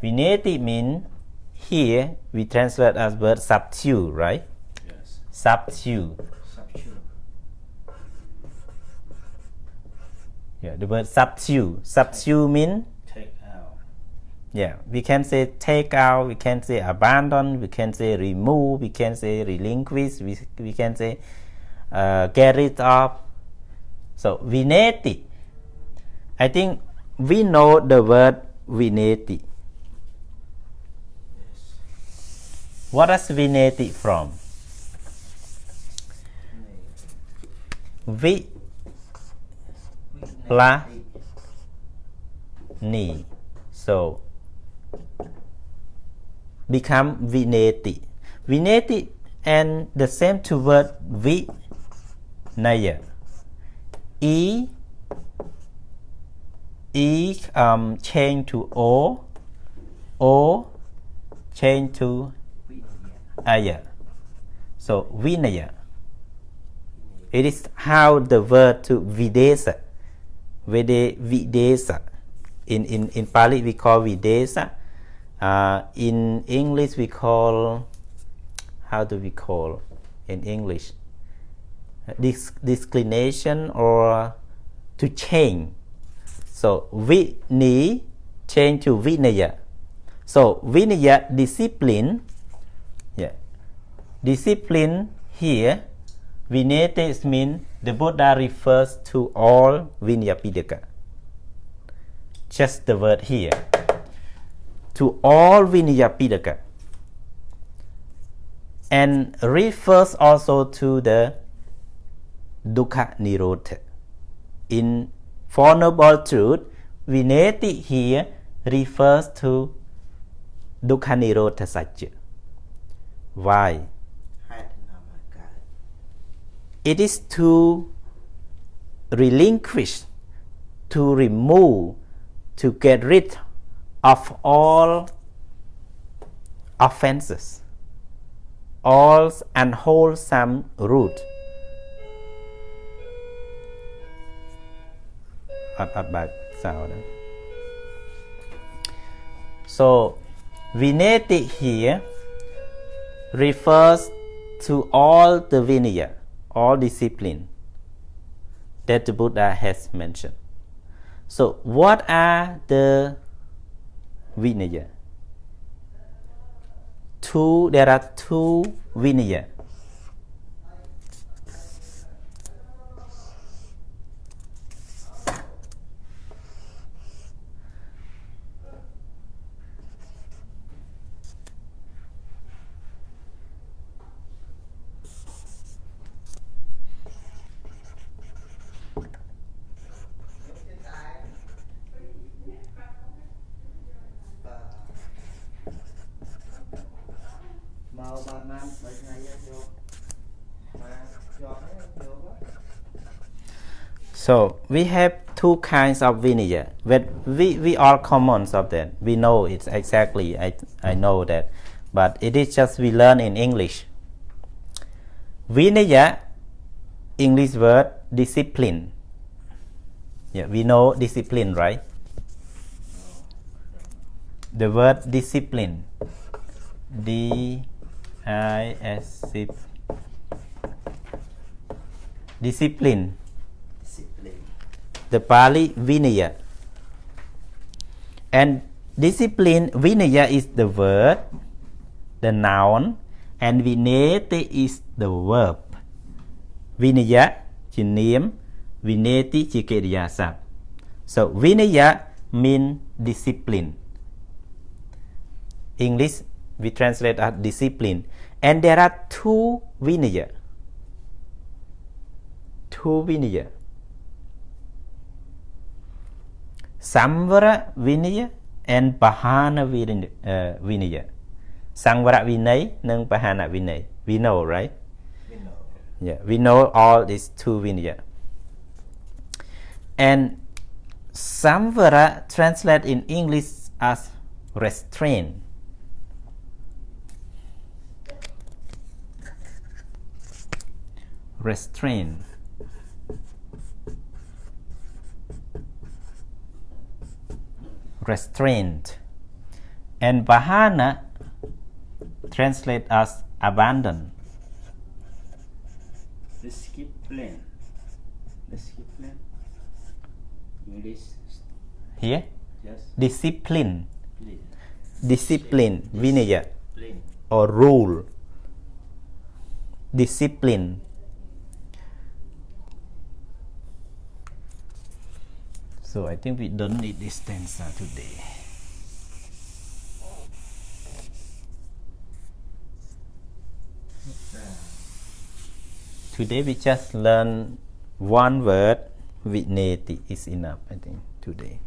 Vineti means here we translate as word subdue, right? Yes. Subdue. Subdue. Yeah, the word subdue. Subdue means, Take out. yeah, we can say take out, we can say abandon, we can say remove, we can say relinquish, we can say get rid of. So vineti. I think we know the word vineti. What is vineti from? Vi plus ni. So become vineti. Vineti and the same two word vinaya. E change to O change to aya. So vinaya. It is how the word to videsa. Videsa. In Pali we call videsa. In English we call, how do we call in English? Disclination or to change. So vini change to vinaya. So vinaya, discipline. Yeah. Discipline here, vineti means the Buddha refers to all vinaya. Just the word here. To all vinaya. And refers also to the dukkha nirodha. In Four Noble Truth, vineti here refers to dukkha nirodha satya. Why? It is to relinquish, to remove, to get rid of all offenses, all unwholesome root. So vineti here refers to all the vinaya, all discipline that the Buddha has mentioned. So what are the vinaya? There are two vinaya. So we have two kinds of vinaya, but we are common of that. We know it's exactly, I know that, but it is just we learn in English. Vinaya, English word, discipline. Yeah, we know discipline, right? The word discipline. D-I-S-C. Discipline. The Pali vinaya. And discipline, vinaya is the word, the noun, and vineti is the verb. Vinaya chỉ niệm, vineti chỉ kiriya sap. So vinaya means discipline. English we translate as discipline. And there are two vinaya. Two vinaya. Samvara vinaya and Pahana Vinaya. Sangvara Vinay and Pahana Vinay. We know, right? We know. Yeah, we know all these two Vinaya. And Samvara translated in English as restraint. Restraint. Restraint. And Pahana translate as abandon. Discipline. Discipline. English. Here? Yes. Discipline. Please. Discipline. Vinaya. Discipline. Or rule. Discipline. So I think we don't need this stanza today. Today we just learn one word, vineti is enough, I think, today.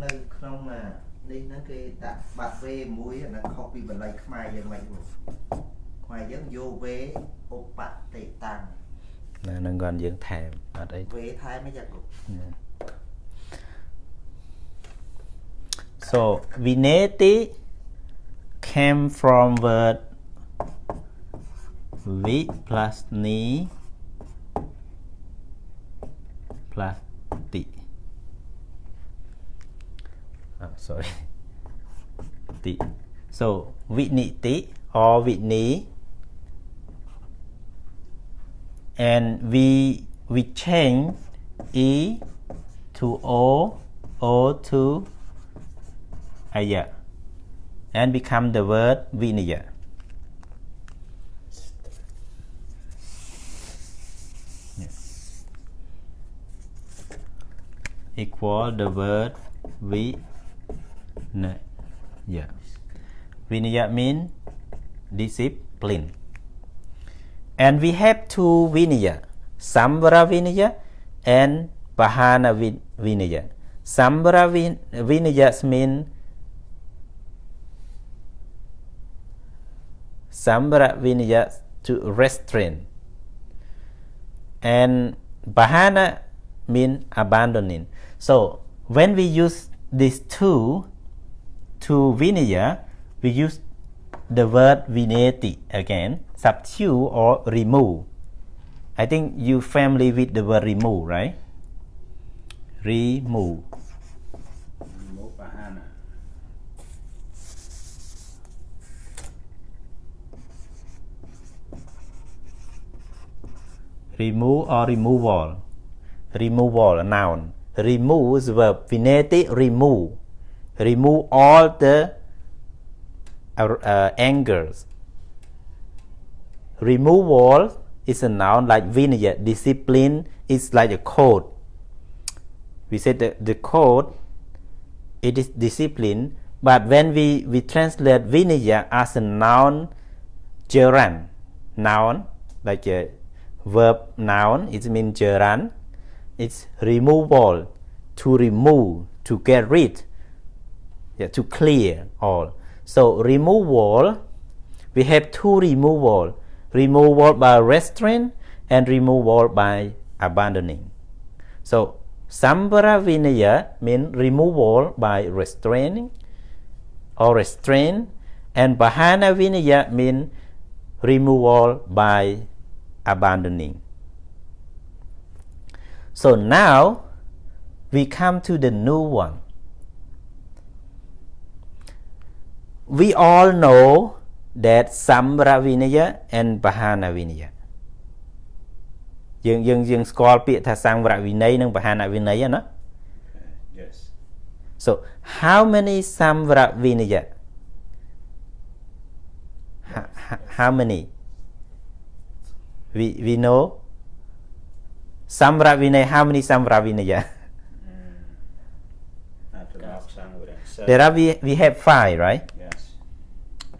នៅក្នុងនេះហ្នឹងគេដាក់បាត់វេមួយអាហ្នឹងខុសពីបាលីខ្មែរយើងមិនហ្នឹងខ្មែរយើងយកវេឧបតិតាំង នឹងគាត់យើងថែមអត់អី វេថែមមិនយ៉ាងគូ So vineti came from word vi plus ni plus ti. Sorry. Ti. So vineti or vini, and we change e to o to aya, and become the word vīriya. Equal the word vinaya. Vinaya mean discipline. And we have two vinaya, Samvara Vinaya and Pahana Vinaya. Samvara Vinaya mean Samvara Vinaya to restrain. And Pahana mean abandoning. So when we use these two vinaya, we use the word vineti again, substitute or remove. I think you familiar with the word remove, right? Remove. Remove Pahana. Remove or removal. Removal, a noun. Remove is verb. Vineti, remove. Remove all the angers. Removal is a noun like vinaya. Discipline is like a code. We said that the code, it is discipline, but when we translate vinaya as a noun, geran, noun, like a verb noun, it means geran. It's removal, to remove, to get rid, to clear all. So removal, we have two removal. Removal by restraint and removal by abandoning. So Samvara Vinaya means removal by restraining or restraint, and Pahana Vinaya means removal by abandoning. So now we come to the new one. We all know that Samvara Vinaya and Pahana Vinaya. យើងស្គាល់ពាក្យថា Samvara Vinaya និង Pahana Vinaya ណា Yes. So how many Samvara Vinaya? How many? We know Samvara Vinaya. How many Samvara Vinaya? There are we have 5, right? Yes.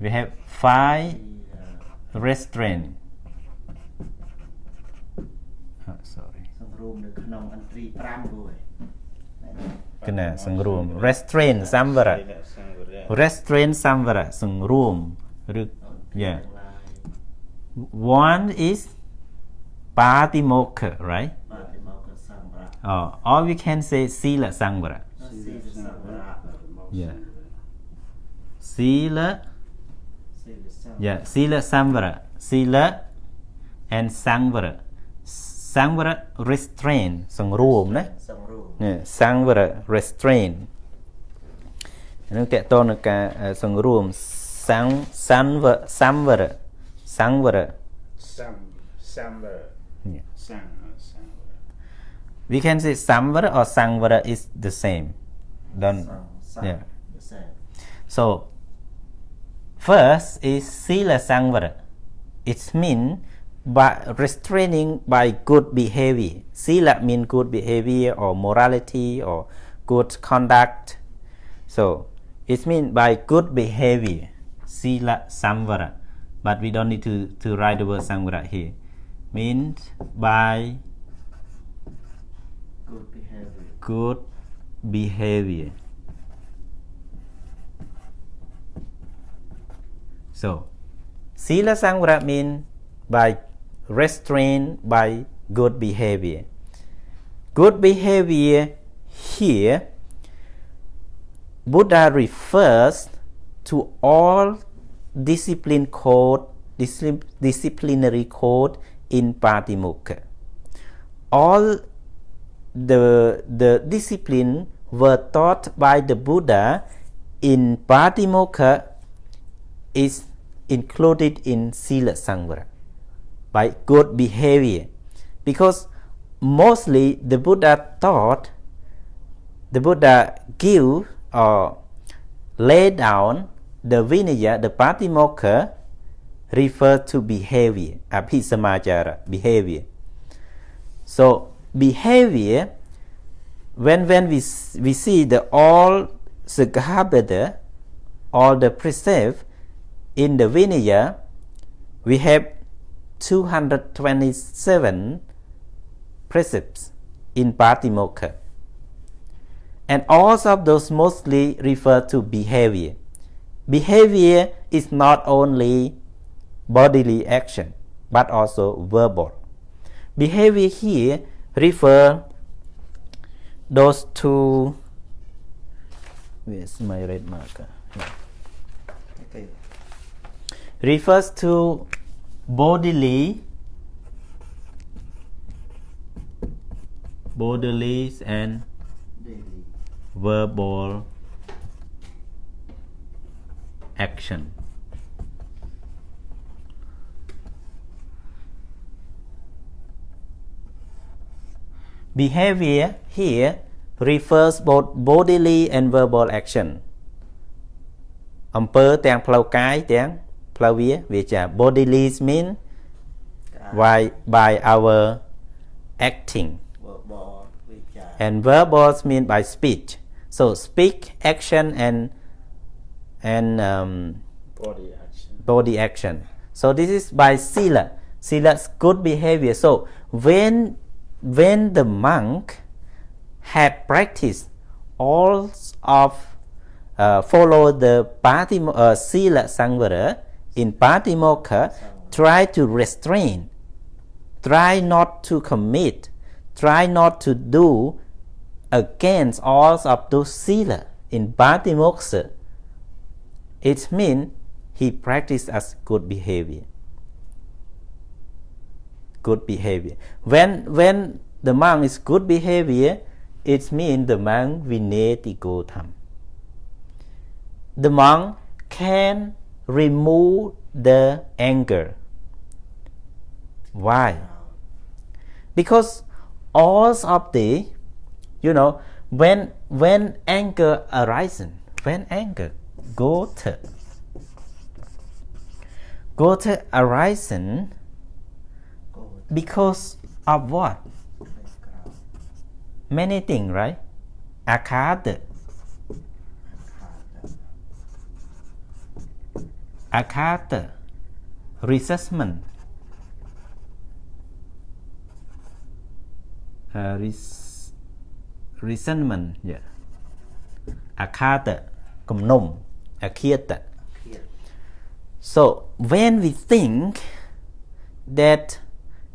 We have 5 restraint. Sorry. សង្រួមនៅក្នុងអន្ត្រី5មួយ kena sengrum. Restraint samvara. Restraint samvara sengrum. Yeah. One is patimokkha, right? Or we can say Sīlasamvarena. Yeah. Sīla. Yeah. Sīlasamvarena. Sīla and Samvara. Samvara restraint. Sengrum, né? Yeah. Samvara restraint. Nó kẹt to là cả sengrum. Samvara. Samvara. Yeah. We can say samvara or samvara is the same. Yeah. The same. So first is Sīlasamvarena. It means by restraining by good behavior. Sīla means good behavior or morality or good conduct. So it means by good behavior. Sīlasamvarena. But we don't need to write the word samvara here. Means by Good behavior. Good behavior. So Sīlasamvarena means by restraint by good behavior. Good behavior here, Buddha refers to all disciplinary code in Patimokkha. All the discipline were taught by the Buddha in Patimokkha is included in Sīlasamvarena by good behavior, because mostly the Buddha give or lay down the vīriya, the Patimokkha refer to behavior, abhisamajara, behavior. So behavior, when we see the all Sikkhapada, all the precepts in the vīriya, we have 227 precepts in Patimokkha, and all of those mostly refer to behavior. Behavior is not only bodily action but also verbal. Behavior here refer those two. Where's my red marker? Here. Okay. Refers to bodily and Daily. verbal action. Behavior here refers both bodily and verbal action. អំពើទាំងផ្លូវកាយទាំងផ្លូវវាចា bodily mean by our acting, and verbal mean by speech. So speak, action and body action. So this is by sīla. Sīla's good behavior. So when the monk had practiced all of follow the Sīlasamvarena in Patimokkha, try to restrain, try not to commit, try not to do against all of those sīla in Patimokkha. It means he practiced as good behavior. Good behavior. When the monk is good behavior, it means the monk vineti kodham. The monk can remove the anger. Why? Because all of the, when anger arises, when anger gota arises because of what? Many things, right? Akata, resentment, resentment, yeah. akhata, kumnum, akhiata. So when we think that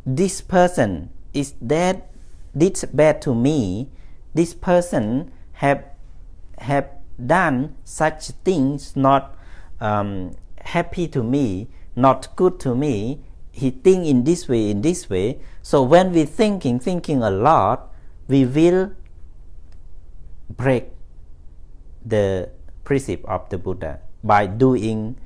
this person is that did bad to me, this person have done such things not happy to me, not good to me, he think in this way. So when we thinking a lot, we will break the precept of the Buddha by doing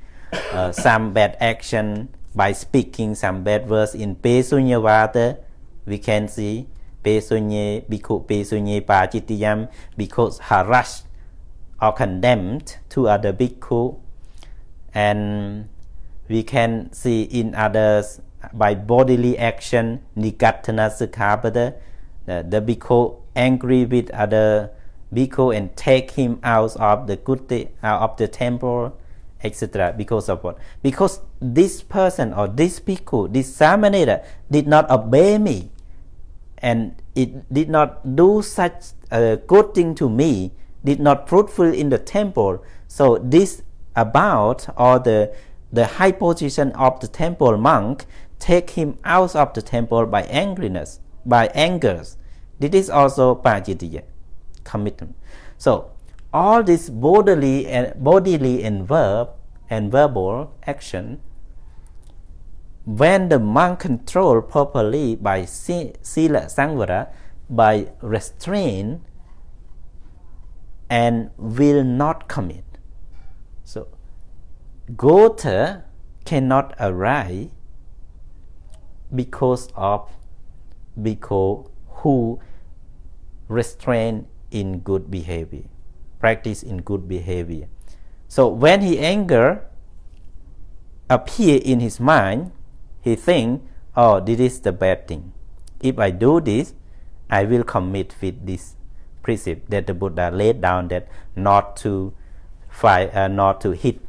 some bad action, by speaking some bad words in Pesunyavata. We can see Pesunye, Bhikkhu Pesunye Pācitiyam, because harassed or condemned to other Bhikkhu. And we can see in others by bodily action, Nigatthana Sikkhapada, the Bhikkhu angry with other Bhikkhu and take him out of the temple, etc. Because of what? Because this person or this Bhikkhu, this Samanera did not obey me, and it did not do such a good thing to me, did not fruitful in the temple. So this about or the high position of the temple monk take him out of the temple by angriness, by angers. This is also pājitiya, commitment. So all this bodily and verbal action, when the monk control properly by Sīlasamvarena, by restraint, and will not commit. So Gotha cannot arise because of Bhikkhu who restrain in good behavior, practice in good behavior. So when he anger appear in his mind, he think, oh, this is the bad thing. If I do this, I will commit with this precept that the Buddha laid down, that not to fight, not to hit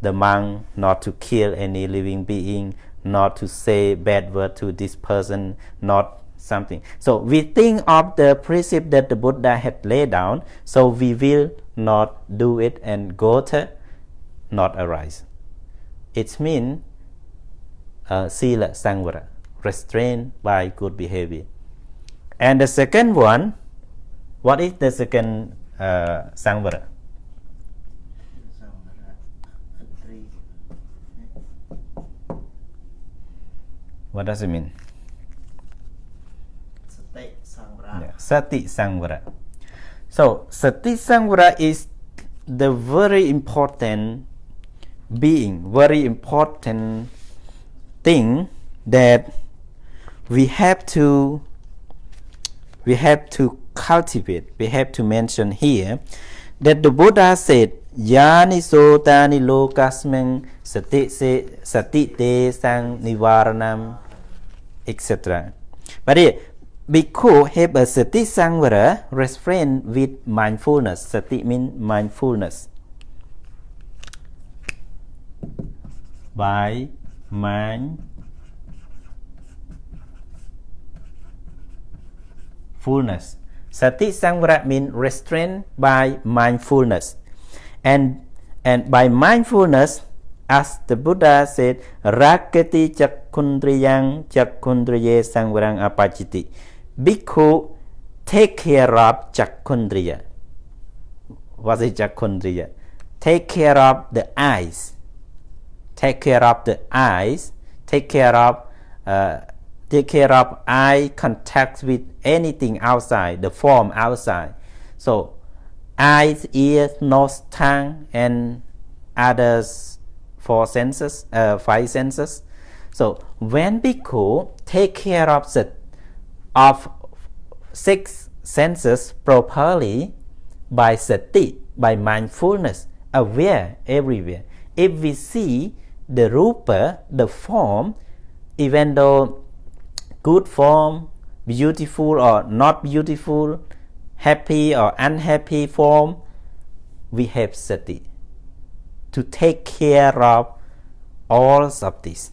the monk, not to kill any living being, not to say bad word to this person, not something. So we think of the precept that the Buddha had laid down, so we will not do it, and Gotha not arise. It means Sīlasamvarena, restrained by good behavior. And the second one, what is the second Samvara? What does it mean? Sati Samvara. So Sati Samvara is the very important being, very important thing that we have to cultivate. We have to mention here that the Buddha said, Yani sotani lokasmeng sati te sang nivaranam, etc. But here, Bhikkhu have a sati samvara, restraint with mindfulness. Sati means mindfulness. By mindfulness. Sati samvara means restraint by mindfulness. And by mindfulness, as the Buddha said, Rakati chakundriyang chakundriye samvarang apajiti. Bhikkhu take care of chakundriya. What is chakundriya? Take care of the eyes. Take care of the eyes. Take care of eye contact with anything outside, the form outside. So eyes, ears, nose, tongue, and others five senses. So when Bhikkhu take care of six senses properly by sati, by mindfulness, aware everywhere. If we see the rupa, the form, even though good form, beautiful or not beautiful, happy or unhappy form, we have sati to take care of all of this.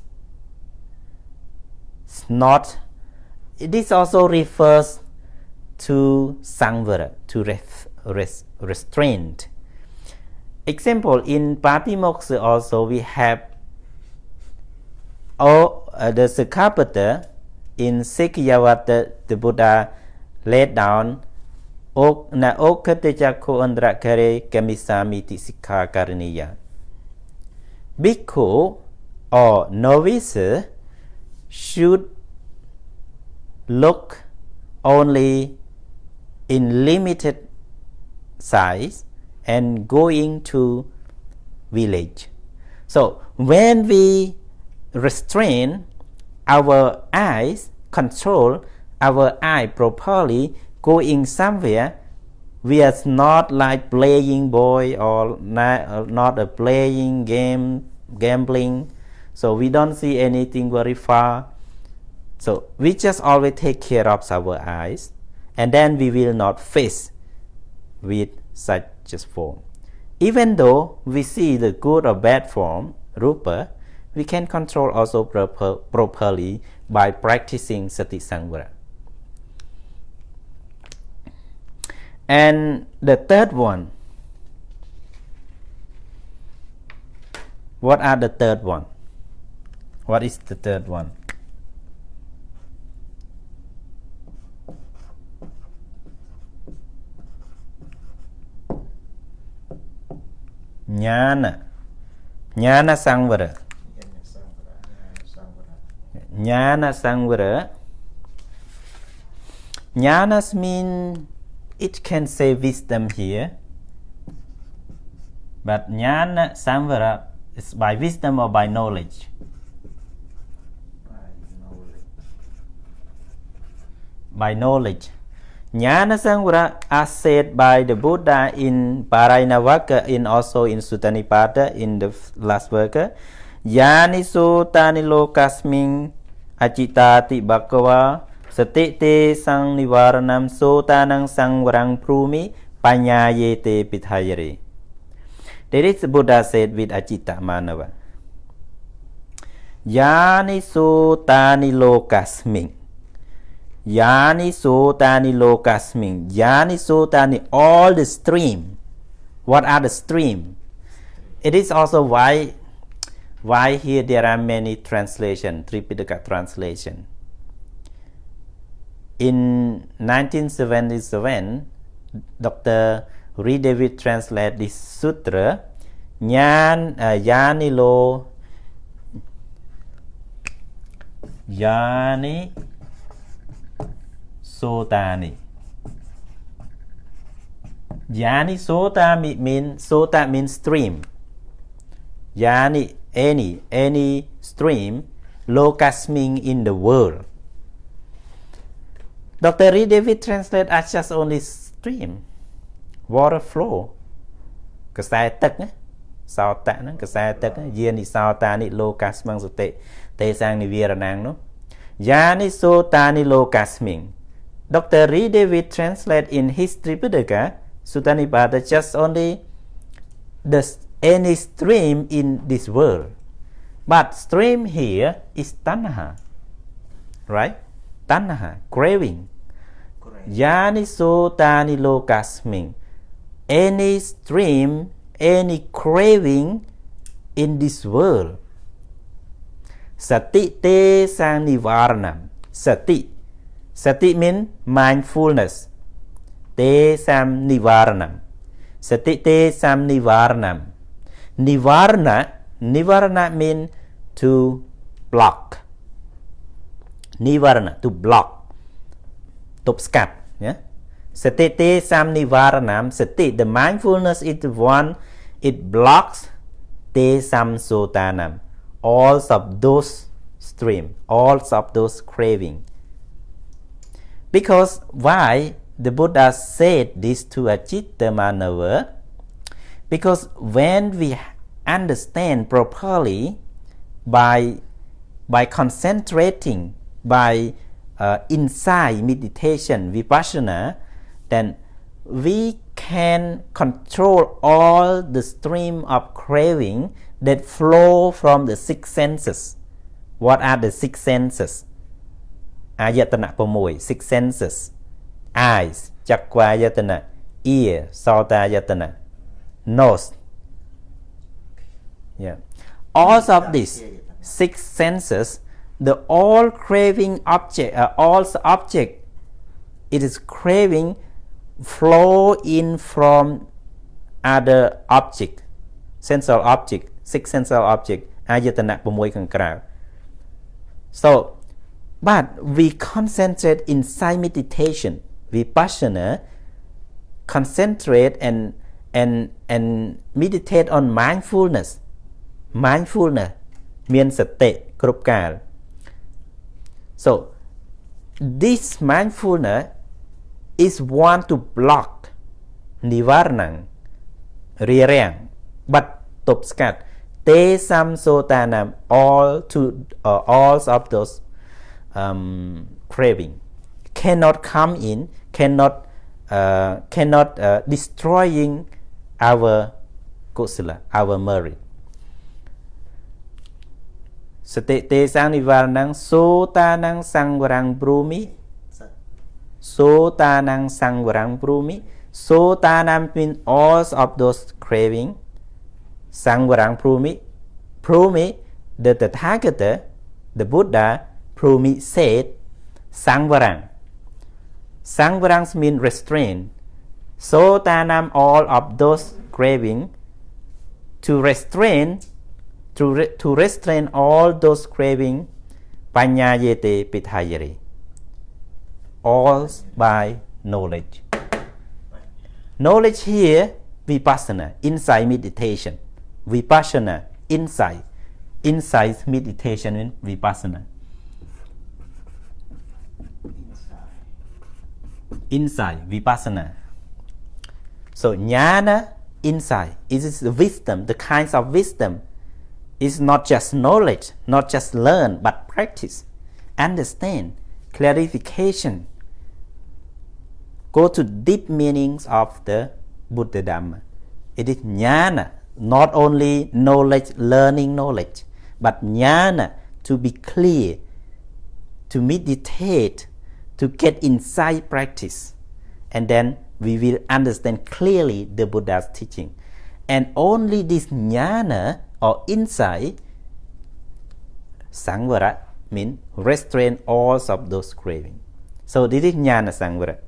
This also refers to samvara, to restraint. Example, in Patimokkha also we have the Sikkhapada in Sikkhapada, the Buddha laid down na okatechakko andrakare kamisamiti sikha karaniya. Bhikkhu or novice should look only in limited size and going to village. So when we restrain our eyes, control our eye properly, going somewhere, we are not like playing boy or not a playing game, gambling. So we don't see anything very far. So we just always take care of our eyes, and then we will not face with such a form. Even though we see the good or bad form, rupa, we can control also properly by practicing sati samvara. And the third one, what are the third one? What is the third one? ñāna. ñāna samvara. ñāna samvara. ñānas mean it can say wisdom here, but ñāna samvara is by wisdom or by knowledge? By knowledge. ñāna samvara as said by the Buddha in Parayanavaka and also in Sutta Nipāta in the last work. Yāni sūtāni lokasmiṃ acittāti bhagavā sati te sang nivaranam sūtānaṃ samvarang prūmi paññāyete pithayare. That is Buddha said with Acitta Manava. Yāni sūtāni lokasmiṃ. Yāni sūtāni lokasmiṃ. Yāni sūtāni, all the stream. What are the stream? It is also why here there are many translations, Tripitaka translation. In 1977, Dr. Reed David translated this sutra, Yāni sūtāni. Yāni sūtāni means, sūta means stream. Yāni, any stream, lokasmiṃ in the world. Dr. Reed David translate as just only stream, water flow. กระแสទឹកណាសោតៈហ្នឹងកระแสទឹកយានិសោតានិលោកស្មឹងសតិទេសាំងនិវារណាំងនោះយានិសោតានិលោកស្មិង Dr. Reed David translate in his Tripitaka Sutta Nipāta just only any stream in this world, but stream here is tanha, right? Tanha, craving. Yani sūtāni lokasmiṃ. Any stream, any craving in this world. Sati te sang nivaranam. Sati means mindfulness. Te sam nivaranam. Sati te sam nivaranam. Nivarana means to block. Nivarana, to block. Top skat. Yeah? Sati te sam nivaranam. Sati, the mindfulness is the one, it blocks te sam sotanam. All of those stream, all of those craving. Because why the Buddha said this to Acitta Manava? Because when we understand properly by concentrating, by insight meditation, vipassana, then we can control all the stream of craving that flow from the six senses. What are the six senses? Ayatana 6 six senses. Eyes, chakwa ayatana. ear, sotayatana, nose. Yeah. All of these 6 senses, the all craving object, all object, it is craving flow in from other object, sensual object, 6 sensual object, ayatana 6 ខាងក្រៅ So, but we concentrate inside meditation, vipassana, concentrate and meditate on mindfulness. Mindfulness means សតិ គ្រប់កាល So, this mindfulness is one to block nissarana, រារាំង but ទប់ស្កាត់ te-sam sotanam, all of those craving cannot come in, cannot destroying our kusala, our merit. Sati te-sam nivaranang sotanang sangvarang brumi, sotanang sangvarang brumi. Sotanam means all of those craving. Sangvarang Prumi, the Tathagata, the Buddha, Prumi said, Sangvarang. Sangvarang means restraint. Sotanam, all of those craving, to restrain all those craving, panyayete pitayere. All by knowledge. Knowledge here, vipassana, insight meditation. Vipassana, insight meditation in vipassana. Insight, vipassana. So ñāna, insight, it is the wisdom, the kinds of wisdom. It's not just knowledge, not just learn, but practice, understand, clarification. Go to deep meanings of the Buddha Dhamma. It is ñāna. Not only knowledge, learning knowledge, but ñāna, to be clear, to meditate, to get inside practice. And then we will understand clearly the Buddha's teaching. And only this ñāna or insight, sangvara, means restrain all of those cravings. So this is ñāna sangvara.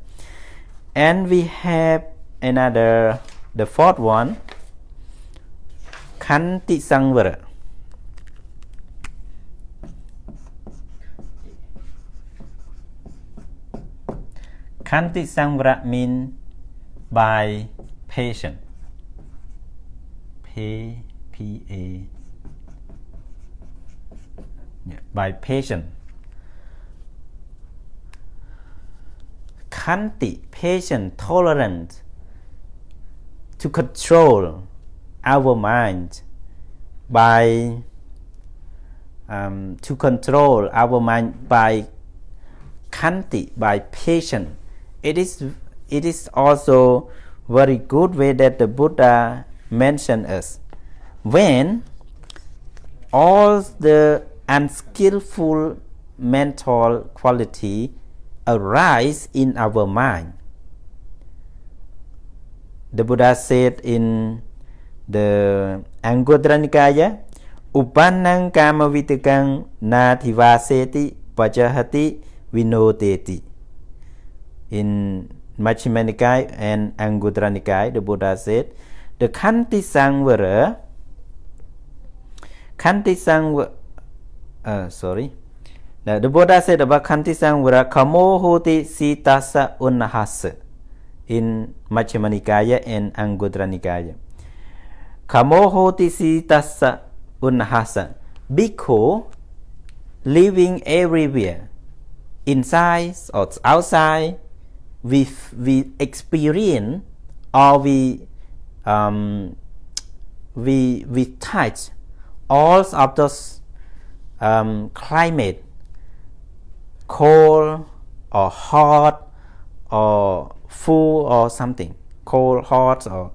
And we have another, the 4th one, khanti samvara. Khanti samvara means by patience. P-A. Yeah, by patience. Khanti, patient, tolerant, to control our mind by khanti, by patience. It is also very good way that the Buddha mentioned us. When all the unskillful mental quality arise in our mind, the Buddha said in the Anguttara Nikaya, Upannang kama vitakang nathivaseti pajahati vinoteti. In Majjhima Nikaya and Anguttara Nikaya, the Buddha said, the khanti samvara, the Buddha said about khanti samvara, kamo hoti sitasa unnahasa. In Majjhima Nikaya and Anguttara Nikaya. Kamo hoti sitasa unnahasa. Bhikkhu living everywhere, inside or outside, we experience or we touch all of those climate, cold or hot or full or something, cold, hot, or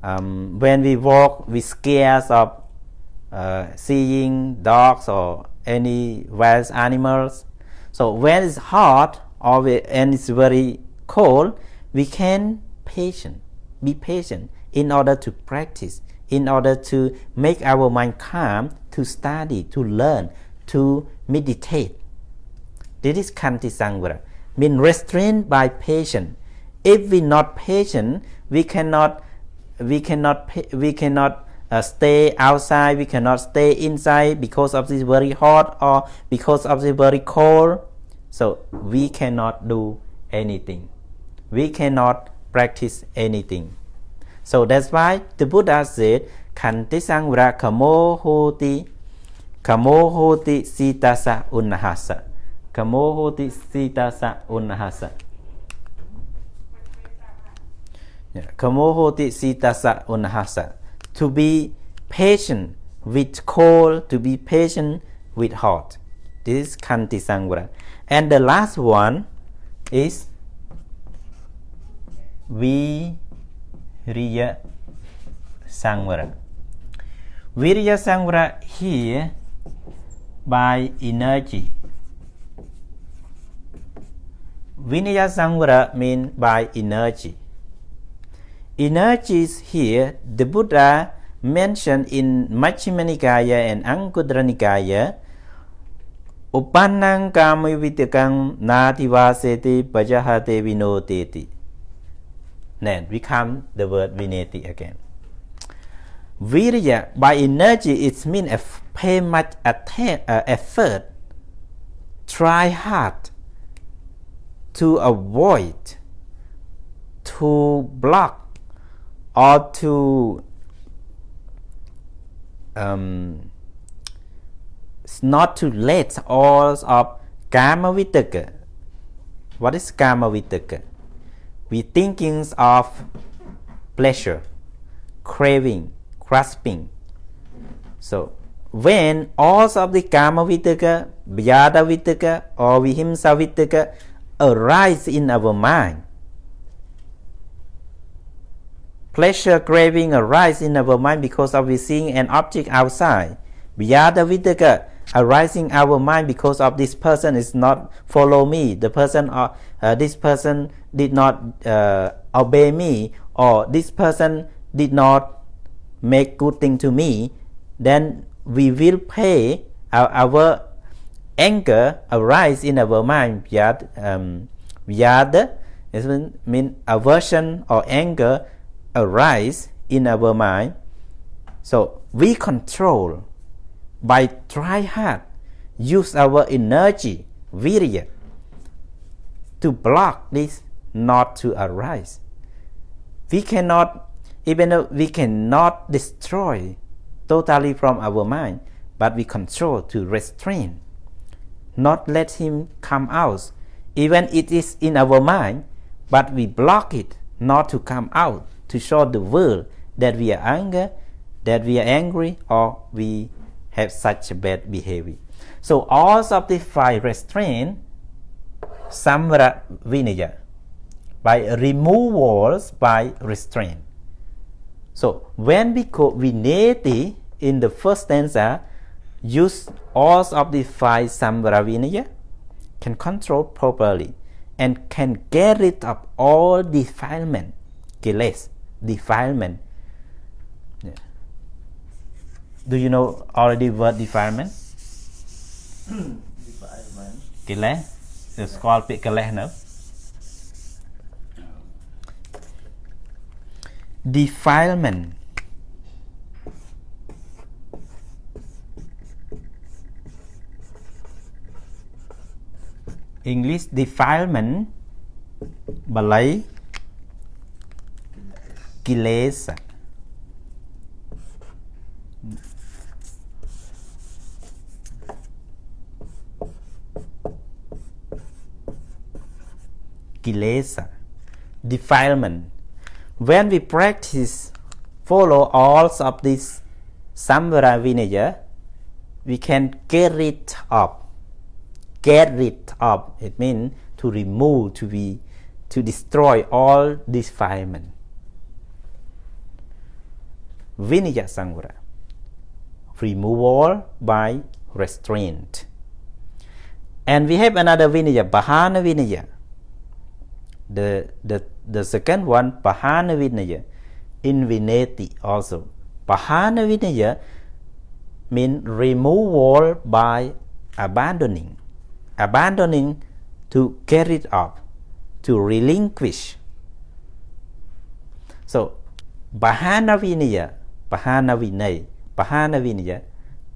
when we walk, we scared of seeing dogs or any wild animals. So when it's hot or and it's very cold, we can patient. Be patient in order to practice, in order to make our mind calm, to study, to learn, to meditate. This is khanti samvara, mean restrained by patience. If we not patient, we cannot stay outside, we cannot stay inside because of this very hot or because of this very cold. So we cannot do anything. We cannot practice anything. So that's why the Buddha said, khanti samvara kamo hoti sitasa unnahasa. Kamo hoti sitasa unnahasa. Kamo hoti sitasa unnahasa. To be patient with cold, to be patient with hot. This is khanti samvara. And the last one is vīriya samvara. Vīriya samvara here by energy. Vīriya samvara means by energy. Energies here, the Buddha mentioned in Majjhima Nikāya and Anguttara Nikāya, Uppannang kāyavacīduccaritāni nāti vāseti pajahate vinoteti. Then we come the word vineti again. Vīriya by energy, it means pay much effort, try hard to avoid, to block, or to not to let all of kāyavacīduccaritāni. What is kāyavacīduccaritāni? We thinking of pleasure, craving, grasping. So when all of the kāyavacīduccaritāni, vyādavacīduccaritāni or vihimsavacīduccaritāni arise in our mind, pleasure craving arise in our mind because of we seeing an object outside. Vyādavacīduccaritāni arising our mind because of this person is not follow me, the person this person did not obey me, or this person did not make good thing to me. Then we will pay our anger arise in our mind. Vyāda mean aversion or anger arise in our mind. So we control by try hard, use our energy, vīriya, to block this not to arise. We cannot, even though we cannot destroy totally from our mind, but we control to restrain, not let him come out. Even it is in our mind, but we block it not to come out, to show the world that we are angry, or we have such a bad behavior. So all of the five restraint, samvara vinaya, by removals by restraint. So when we quote vineti in the first stanza, use all of the five samvara vinaya, can control properly and can get rid of all defilement, kiles, defilement. Yeah. Do you know already word defilement? Defilement. Kiles, it's called kiles, no? Defilement. English defilement, Malay kilesa. Kilesa, defilement. When we practice, follow all of this samvara vinaya, we can get rid of. Get rid of, it means to remove, to destroy all defilement. Vinaya samvara, removal by restraint. And we have another vinaya, bahana vinaya. The the second one, pahana vinaya, in vineti also. Pahana vinaya means removal by abandoning. Abandoning to carry it off, to relinquish. So, pahana vinaya, pahana vinay, pahana vinaya,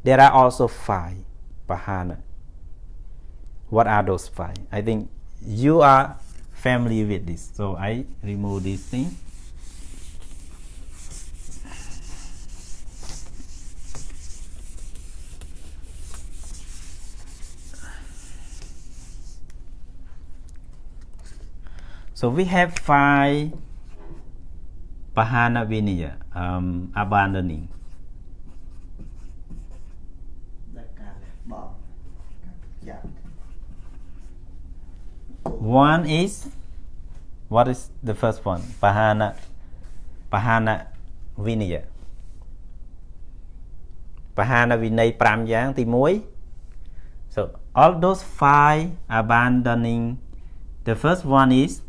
there are also 5 pahana. What are those 5? I think you are familiar with this, so I remove this thing. So we have 5 pahana vinaya, abandoning. One is, what is the first one? Pahana vinaya. Pahana vinay 5 យ៉ាងទី 1. So all those 5 abandoning. The first one is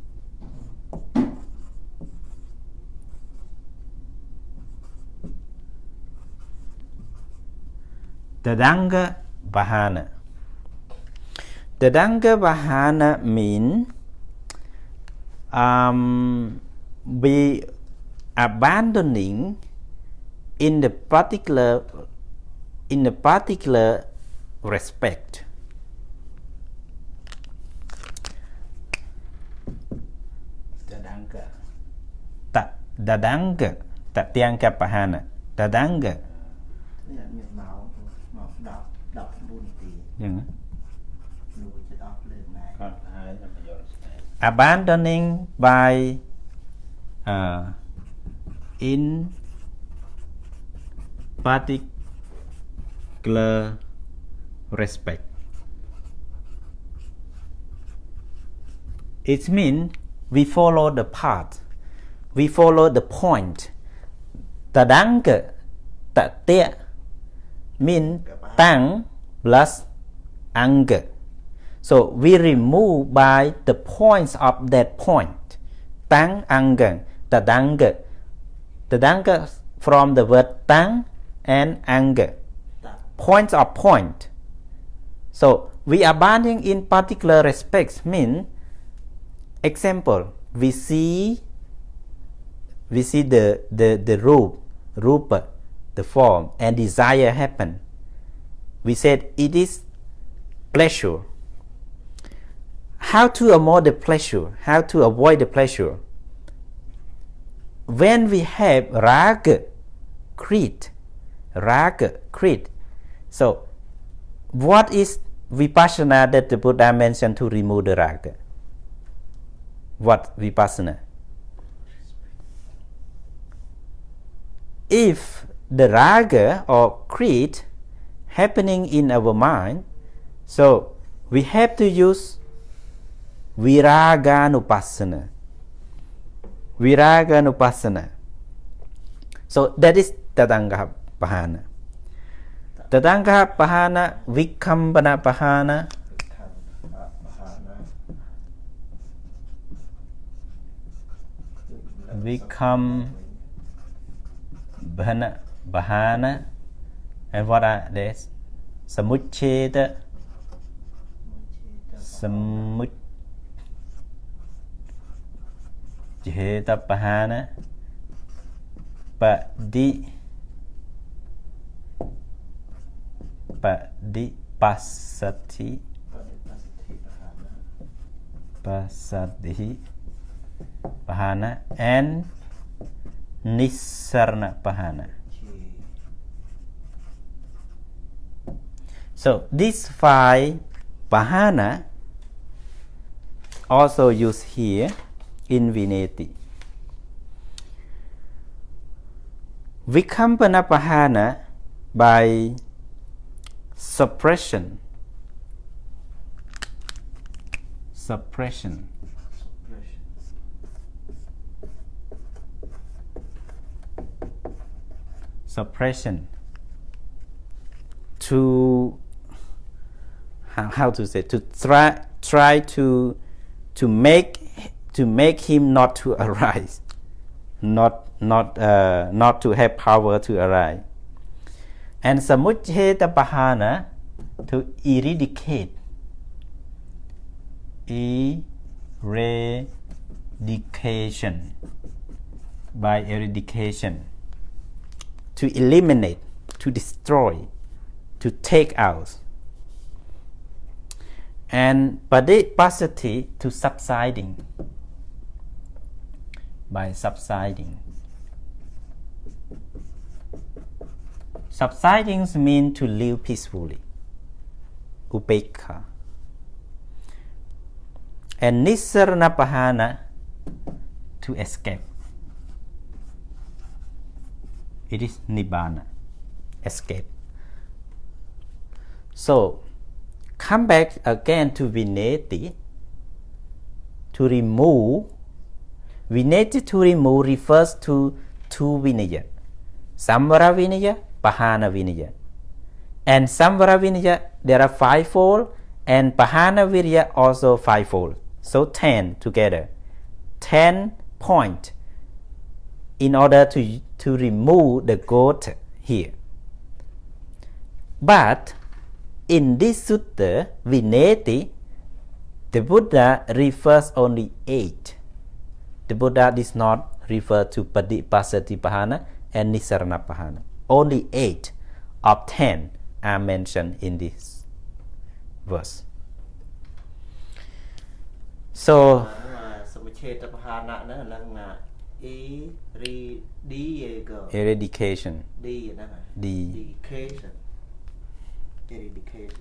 tadańga pahana. Tadańga pahana means be abandoning in the particular respect. Tadańga, tadańga pahana. Tadańga. Abandoning by in particular respect. It means we follow the path, we follow the point. Tadańga, tatia means tang plus anga. So we remove by the points of that point. Tang anga, tadańga. Tadańga from the word tang and anga. Points of point. So we abandon in particular respects mean, example, we see the rupa, the form, and desire happen. We said it is pleasure. How to avoid the pleasure? How to avoid the pleasure? When we have raga, greed. So, what is vipassana that the Buddha mentioned to remove the raga? What vipassana? If the raga or greed happening in our mind, so we have to use viraganupassana. So that is tadańga pahana. Tadańga pahana, vikkhambhana pahana, vikkhambhana pahana, and what are these? Samuccheda, samuccheda pahana, patipassaddhi pahana, and nissarana pahana. So these 5 pahana also used here in vineti. Vikkhambhana pahana by suppression. To how to say, to try to make to make him not to arise, not to have power to arise. And samuccheda pahana, to eradicate. Eradication. By eradication. To eliminate, to destroy, to take out. And patipassaddhi, to subsiding. By subsiding. Subsiding means to live peacefully. Upekha. And nissarana, to escape. It is nibbana, escape. So, come back again to vineti, to remove. Vineti, to remove, refers to two vīriya. Samvara vīriya, pahana vīriya. And samvara vīriya, there are fivefold, and pahana vīriya also fivefold. So 10 together. 10 points in order to remove the goat here. But in this sutta, vineti, the Buddha refers only 8. The Buddha does not refer to patipassaddhi pahana and nissarana pahana. Only 8 of 10 are mentioned in this verse. So, eradication. Eradication.